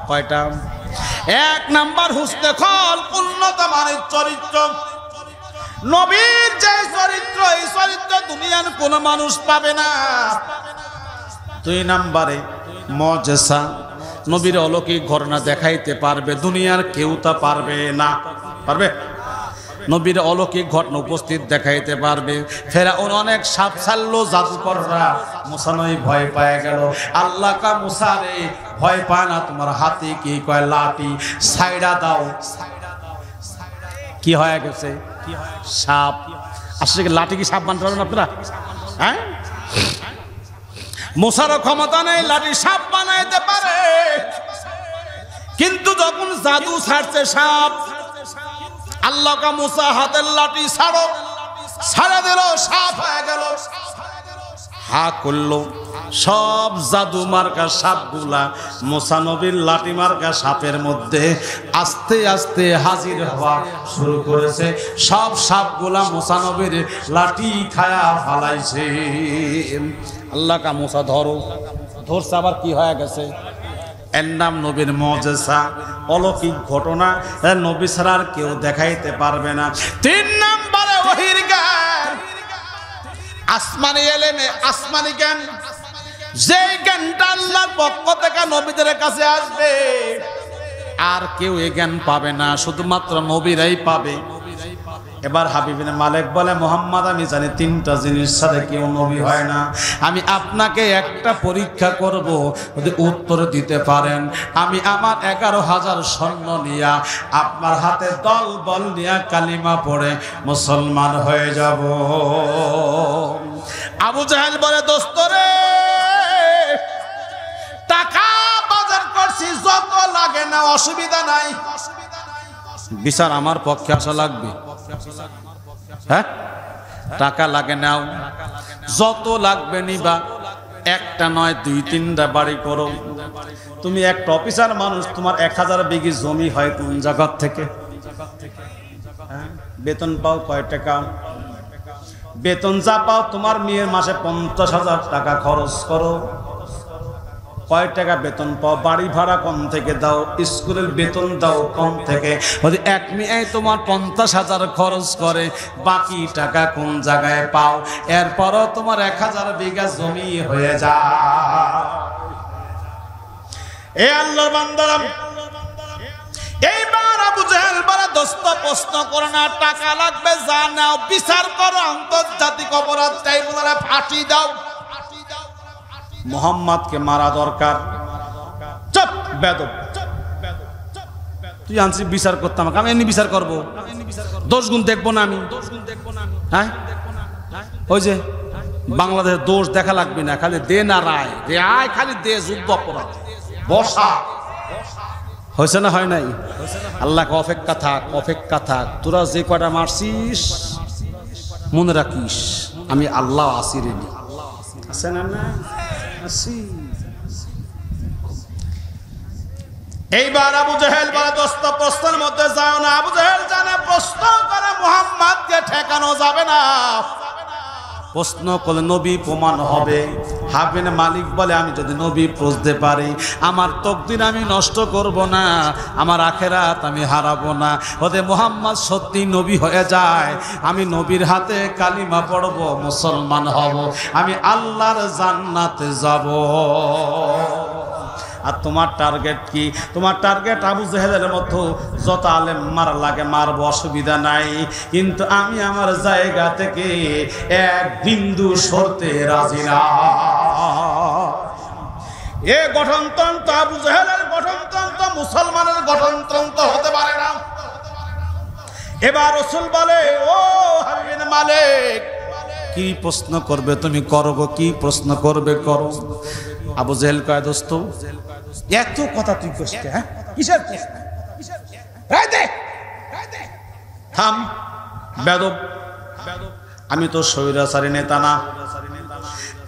কয়টা? 1 নাম্বার হুসনে খল, উন্নত মানের চরিত্র। নবীর যে চরিত্র, এই চরিত্র দুনিয়ার কোন মানুষ পাবে না। 2 নাম্বারে মুজিজা, নবীর অলৌকিক ঘটনা দেখাইতে পারবে, দুনিয়ার কেউ তা পারবে না। পারবে? নবীর অলৌকিক ঘটনা উপস্থিত দেখাইতে পারবে। ফেরাউন অনেক সাপ ছাড়লো, জাদুকররা মুসা নই ভয় পেয়ে গেল। আল্লাহ কা মুসা রে, ভয় পায় না, তোমার হাতে কি কয় লাঠি, সাইডা দাও। কি হয়ে গেছে? সাপ। আসলে লাঠি কি সাপ বানতে পারবেন আপনারা? হ্যাঁ, মুসারও ক্ষমতা নেই লাঠি সাপ বানাইতে পারে। কিন্তু যখন জাদু ছাড়ছে সাপ, আল্লাহ কা মুসা হাতের লাঠি ছাড়ো, ছাড়া দিল, সাপ হয়ে গেল। হা করলো, সব জাদু মার্কা সাপগুলা মুসা নবীর লাঠি মার্কা সাপের মধ্যে আস্তে আস্তে হাজির হওয়া শুরু করেছে। সব সাপগুলা মুসা নবীর লাঠি খায়া ফালাইছে। আল্লাহ কা মুসা ধরো, ধরছে, আবার কি হয়ে গেছে? এর নাম নবীর মুজিজা, অলৌকিক ঘটনা। নবী ছাড়া আর কেউ দেখাইতে পারবে না। 3 নম্বরে ওহীর জ্ঞান, আসমানি এলেমে, আসমানি জ্ঞান। যে জ্ঞানটা আল্লাহর পক্ষ থেকে নবীদের কাছে আসবে, আর কেউ এই জ্ঞান পাবে না, শুধুমাত্র নবীরাই পাবে। এবার হাবিবিনে মালিক বলে, মোহাম্মদ, আমি জানি 3টা জিনিস ছাড়া কেউ নবী হয় না। আমি আপনাকে একটা পরীক্ষা করব, যদি উত্তর দিতে পারেন আমি আমার 11,000 স্বর্ণ নিয়া আপনার হাতে দল বল নিয়া কালিমা পড়ে মুসলমান হয়ে যাব। আবু জাহেল বলে, দোস্ত রে, টাকা বাজার করছি, যত লাগে না, অসুবিধা নাই। বিচার আমার পক্ষে আসা লাগবে। হ্যাঁ, টাকা লাগে নাও, যত লাগবে নিবা, একটা নয় 2-3টা বাড়ি করো। তুমি একটা অফিসার মানুষ, তোমার 1000 বিঘি জমি হয় কোন জায়গা থেকে? বেতন পাও কয় টাকা? বেতন যা পাও তোমার মেয়ের মাসে 50,000 টাকা খরচ করো, কয় টাকা বেতন পাও? বাড়ি ভাড়া কম থেকে দাও, স্কুলের বেতন দাও কম থেকে। যদি এক মেয়ে তোমার 50,000 খরচ করে, বাকি টাকা কোন জায়গায় পাও? এরপরও তোমার 1000 বিঘা জমি হয়ে যায়। এ আল্লাহর বান্দারা, এইবার আবু জেহেল বলে দোস্ত প্রশ্ন করো না, টাকা লাগবে যা নাও, বিচার করো, আন্তর্জাতিক অপরাধ ট্রাইব্যুনালে ফাঁসি দাও। মুহাম্মদকে মারা দরকার। চুপ বেদব, তুই আনছি বিচার করতাম, আমি এমনি বিচার করবো, দোষ গুণ দেখবো না আমি? হ্যাঁ, ওই যে বাংলাদেশের দোষ দেখা লাগবে না, খালি দে না রায়, রায় খালি দে, যুদ্ধ অপরাধ বসা। হয়েছে না হয় নাই? আল্লাহকে অপেক্ষা থাক, অপেক্ষা থাক, তোরা যে কটা মারছিস মনে রাখিস আমি আল্লাহ আসি রেডি। আছে না? না আসি। এইবার আবু জেহেল বলে দোস্ত প্রশ্নের মধ্যে যাও না। আবু জেহেল জানে প্রশ্ন করে মুহাম্মদকে ঠেকানো যাবে না, প্রশ্ন করলে নবী প্রমাণ হবে। হাবিন মালিক বলে আমি যদি নবী বুঝতে পারি, আমার তকদির আমি নষ্ট করব না, আমার আখেরাত আমি হারাবো না। ওদের মুহাম্মদ সত্যি নবী হয়ে যায়, আমি নবীর হাতে কালিমা পড়ব, মুসলমান হব, আমি আল্লাহর জান্নাতে যাব। আর তোমার টার্গেট কি? তোমার টার্গেট আবু জেহেলের মতো যত আলেম মার লাগে মারব, অসুবিধা নাই, কিন্তু আমি আমার জায়গা থেকে এক বিন্দু সরতে রাজি না। এ গঠনতন্ত্র আবু জেহেলের গঠনতন্ত্র মুসলমানের গঠনতন্ত্র হতে পারে না। এবার রাসূল বলে, ও হাবিব মালিক, কি প্রশ্ন করবে তুমি করো গো, কি প্রশ্ন করবে করো। আবু জেহেল কয় দোস্ত এত কথা তুই কইছিস, হ্যাঁ কিসের প্রশ্ন? থাম বেদব, আমি তো স্বৈরাচারী নেতা না,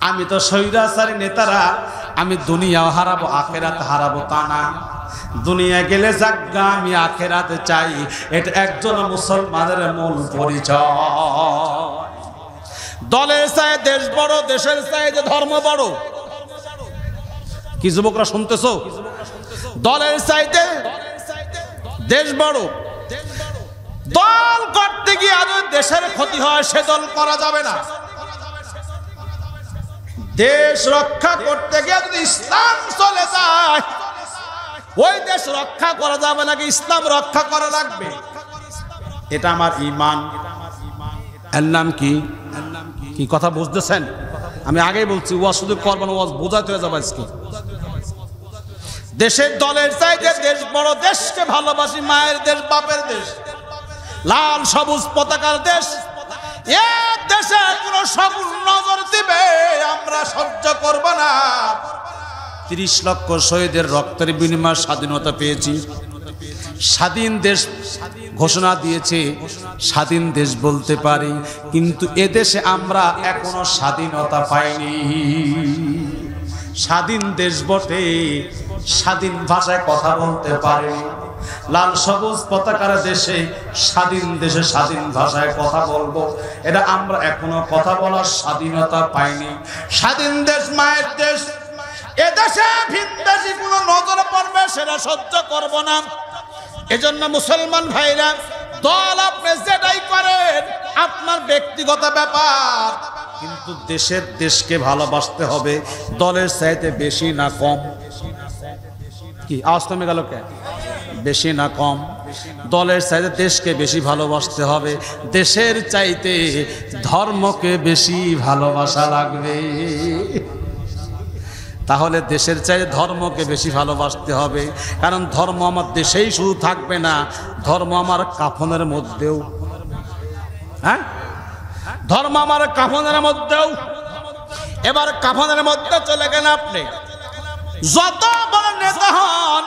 আমি তো স্বৈরাচারী নেতারা আমি দুনিয়াও হারাবো আখেরাত হারাবো তা না। দুনিয়া গেলে জাগা, আমি আখেরাতে চাই, এটা একজন মুসলমানের মূল পরিচয়। দলের চাই দেশ বড়, দেশের চাই যে ধর্ম বড়। কি যুবকরা শুনতেছো? দলের চাইতে দেশ বড়। দল করতে গিয়ে আজ দেশের ক্ষতি হয়, সে দল করা যাবে না। দেশ রক্ষা করতে গিয়ে যদি ইসলাম চলে যায়, ওই দেশ রক্ষা করা যাবে নাকি ইসলাম রক্ষা করা লাগবে। এটা আমার ঈমান। এর নাম কি? কি কথা বুঝতেছেন? আমি আগেই বলছি, ওয়াজ শুধু করবেন, ওয়াজ বোঝাতে হয়ে যাবে আজকে। দেশের দলের চাইতে দেশ বড়, দেশকে ভালোবাসি, মায়ের দেশ, বাপের দেশ, লাল সবুজ পতাকার দেশ। এক দেশে কোন সবুজ নজর দিবে আমরা সহ্য করব না। 30 লক্ষ শহীদের রক্তের বিনিময়ে স্বাধীনতা পেয়েছি। স্বাধীন দেশ ঘোষণা দিয়েছে, স্বাধীন দেশ বলতে পারি, কিন্তু এদেশে আমরা এখনো স্বাধীনতা পাইনি। স্বাধীন দেশ বটে, স্বাধীন ভাষায় কথা বলতে পারে, লাল সবুজ পতাকার দেশে, স্বাধীন দেশে স্বাধীন ভাষায় কথা বলবো, এটা আমরা এখনো কথা বলার স্বাধীনতা পাইনি। স্বাধীন দেশ মায়ের দেশ, এদেশে ভিনদেশী কোন নজর পড়বে সেটা সহ্য করব না। এজন্য মুসলমান ভাইরা, দল আপনি যেটাই করেন আপনার ব্যক্তিগত ব্যাপার, কিন্তু দেশকে ভালোবাসতে হবে, দলের চাইতে বেশি না কম। কি আওয়াজ কমে গেল কে? বেশি না কম। দলের চাইতে দেশকে বেশি ভালোবাসতে হবে, দেশের চাইতে ধর্মকে বেশি ভালোবাসা লাগবে। তাহলে দেশের চাইতে ধর্মকে বেশি ভালোবাসতে হবে, কারণ ধর্ম আমার দেশেই শুধু থাকবে না, ধর্ম আমার কাফনের মধ্যেও। হ্যাঁ, ধর্ম আমার কাফনের মধ্যেও। এবার কাফনের মধ্যে চলে গেলে আপনি যত বড় নেতা হন,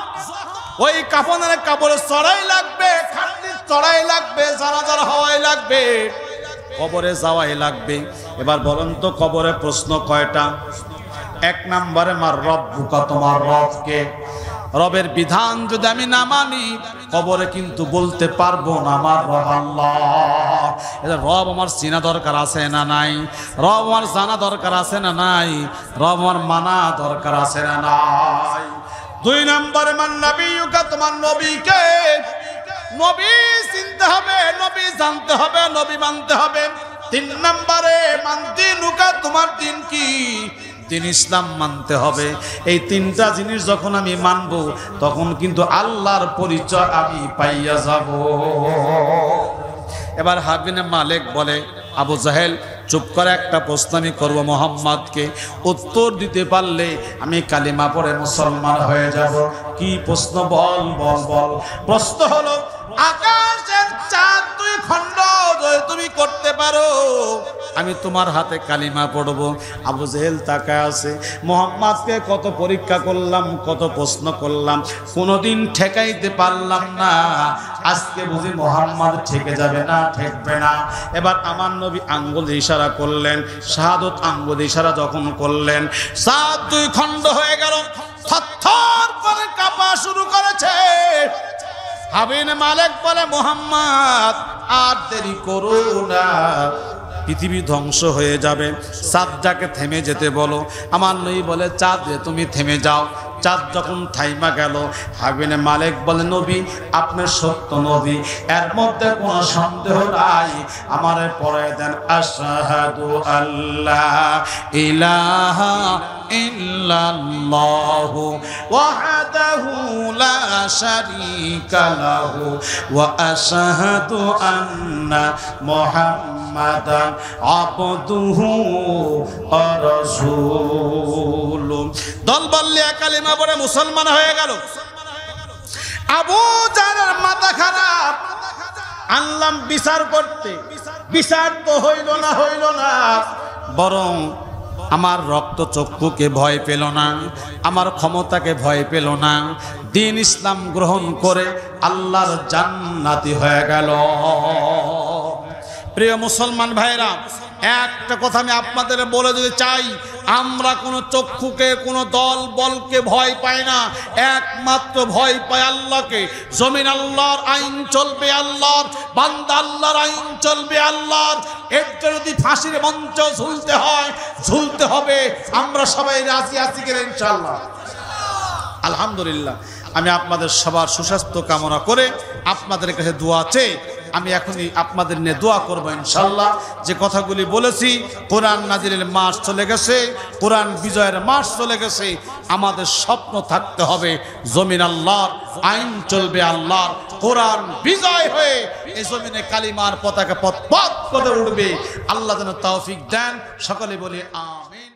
ওই কাফনের কাপড়ে চড়াই লাগবে, খাটনি চড়াই লাগবে, জানাজার হওয়াই লাগবে, কবরে যাওয়াই লাগবে। এবার বলেন তো কবরে প্রশ্ন কয়টা? এক নম্বরে মার রব্বুকা, তোমার রবকে। রবের বিধান যদি আমি না মানি, কবরে কিন্তু বলতে পারবো না আমার রব আল্লাহ। রব আমার চিনা দরকার আছে না নাই? রব আমার জানা দরকার আছে না নাই? রব আমার মানা দরকার আছে না নাই? দুই নম্বরে মান নবিয়ুকা, তোমার নবীকে। নবী চিনতে হবে, নবী জানতে হবে, নবী মানতে হবে। তিন নম্বরে মান দিনুকা, তোমার দিন কি? দিন ইসলাম মানতে হবে। এই তিনটা জিনিস যখন আমি মানব, তখন কিন্তু আল্লাহর পরিচয় আমি পাইয়া যাব। এবার হাবিনে মালিক বলে, আবু জাহেল চুপ করে, একটা প্রশ্ন আমি করবো মোহাম্মদকে, উত্তর দিতে পারলে আমি কালিমা পড়ে মুসলমান হয়ে যাব। কি প্রশ্ন? বল বল বল। প্রশ্ন হলো, আকাশের চাঁদ দুই খণ্ড যদি তুমি করতে পারো, আমি তোমার হাতে কালিমা পড়বো। আবু জেহেল তাকায় আছে। মোহাম্মদকে কত পরীক্ষা করলাম, কত প্রশ্ন করলাম, কোনোদিন ঠেকাইতে পারলাম না। আজকে বুঝি মোহাম্মদ ঠেকে যাবে না, ঠেকবে না। এবার আমার নবী আঙ্গুল ইশারা করলেন, শাহাদত আঙ্গুল ইশারা যখন করলেন, চাঁদ দুই খণ্ড হয়ে গেল। থরথর করে কাঁপা শুরু করেছে। হাবিনে মালিক বলে, মোহাম্মদ আর দেরি করো না, পৃথিবী ধ্বংস হয়ে যাবে। চাঁদটাকে থেমে যেতে বলো। আমার নবী বলে, চাঁদ তুমি থেমে যাও। চাঁদ যখন থাইমা গেল, হাবিনে মালিক বলে, নবী আপনি সত্য নবী, এর মধ্যে কোনো সন্দেহ নাই। আমারে পড়ায় দেন, আশহাদু আল্লা ইলাহা ইল্লাল্লাহু ওয়াহদাহু লা শারীকা লাহু ওয়া আশহাদু আন্না মুহাম্মাদান আবদুহু ওয়া রাসূলুহু। দল বললে কালিমা পড়ে মুসলমান হয়ে গেল। আবু জাহলের মাথা খারাপ। আনলাম বিচার করতে, বিচার তো হইল না, বরং আমার রক্ত চক্ষুকে ভয় পেল না, আমার ক্ষমতাকে ভয় পেল না, দিন ইসলাম গ্রহণ করে আল্লাহর জান্নাতি হয়ে গেল। প্রিয় মুসলমান ভাইরা, একটা কথা আমি আপনাদের বলে দিতে চাই, আমরা কোনো চক্ষুকে, কোনো দল বলকে ভয় পাই না, একমাত্র ভয় পাই আল্লাহকে। জমিন আল্লাহর, আইন চলবে আল্লাহর, বান্দা আল্লাহর, আইন চলবে আল্লাহর। এর জন্য যদি ফাঁসির মঞ্চ ঝুলতে হয়, ঝুলতে হবে। আমরা সবাই রাজি আছি কিনা? ইনশাআল্লাহ, আলহামদুলিল্লাহ। আমি আপনাদের সবার সুস্বাস্থ্য কামনা করে আপনাদের কাছে দোয়া চেয়ে আমি এখনই আপনাদের নিয়ে দোয়া করবো ইনশাআল্লাহ। যে কথাগুলি বলেছি, কোরআন নাজিলের মাস চলে গেছে, কোরআন বিজয়ের মাস চলে গেছে। আমাদের স্বপ্ন থাকতে হবে জমিন আল্লাহর, আইন চলবে আল্লাহর, কোরআন বিজয় হয়ে এই জমিনে কালিমার পতাকা পথ পথ করে উঠবে। আল্লাহ যেন তৌফিক দেন। সকলে বলি আমিন।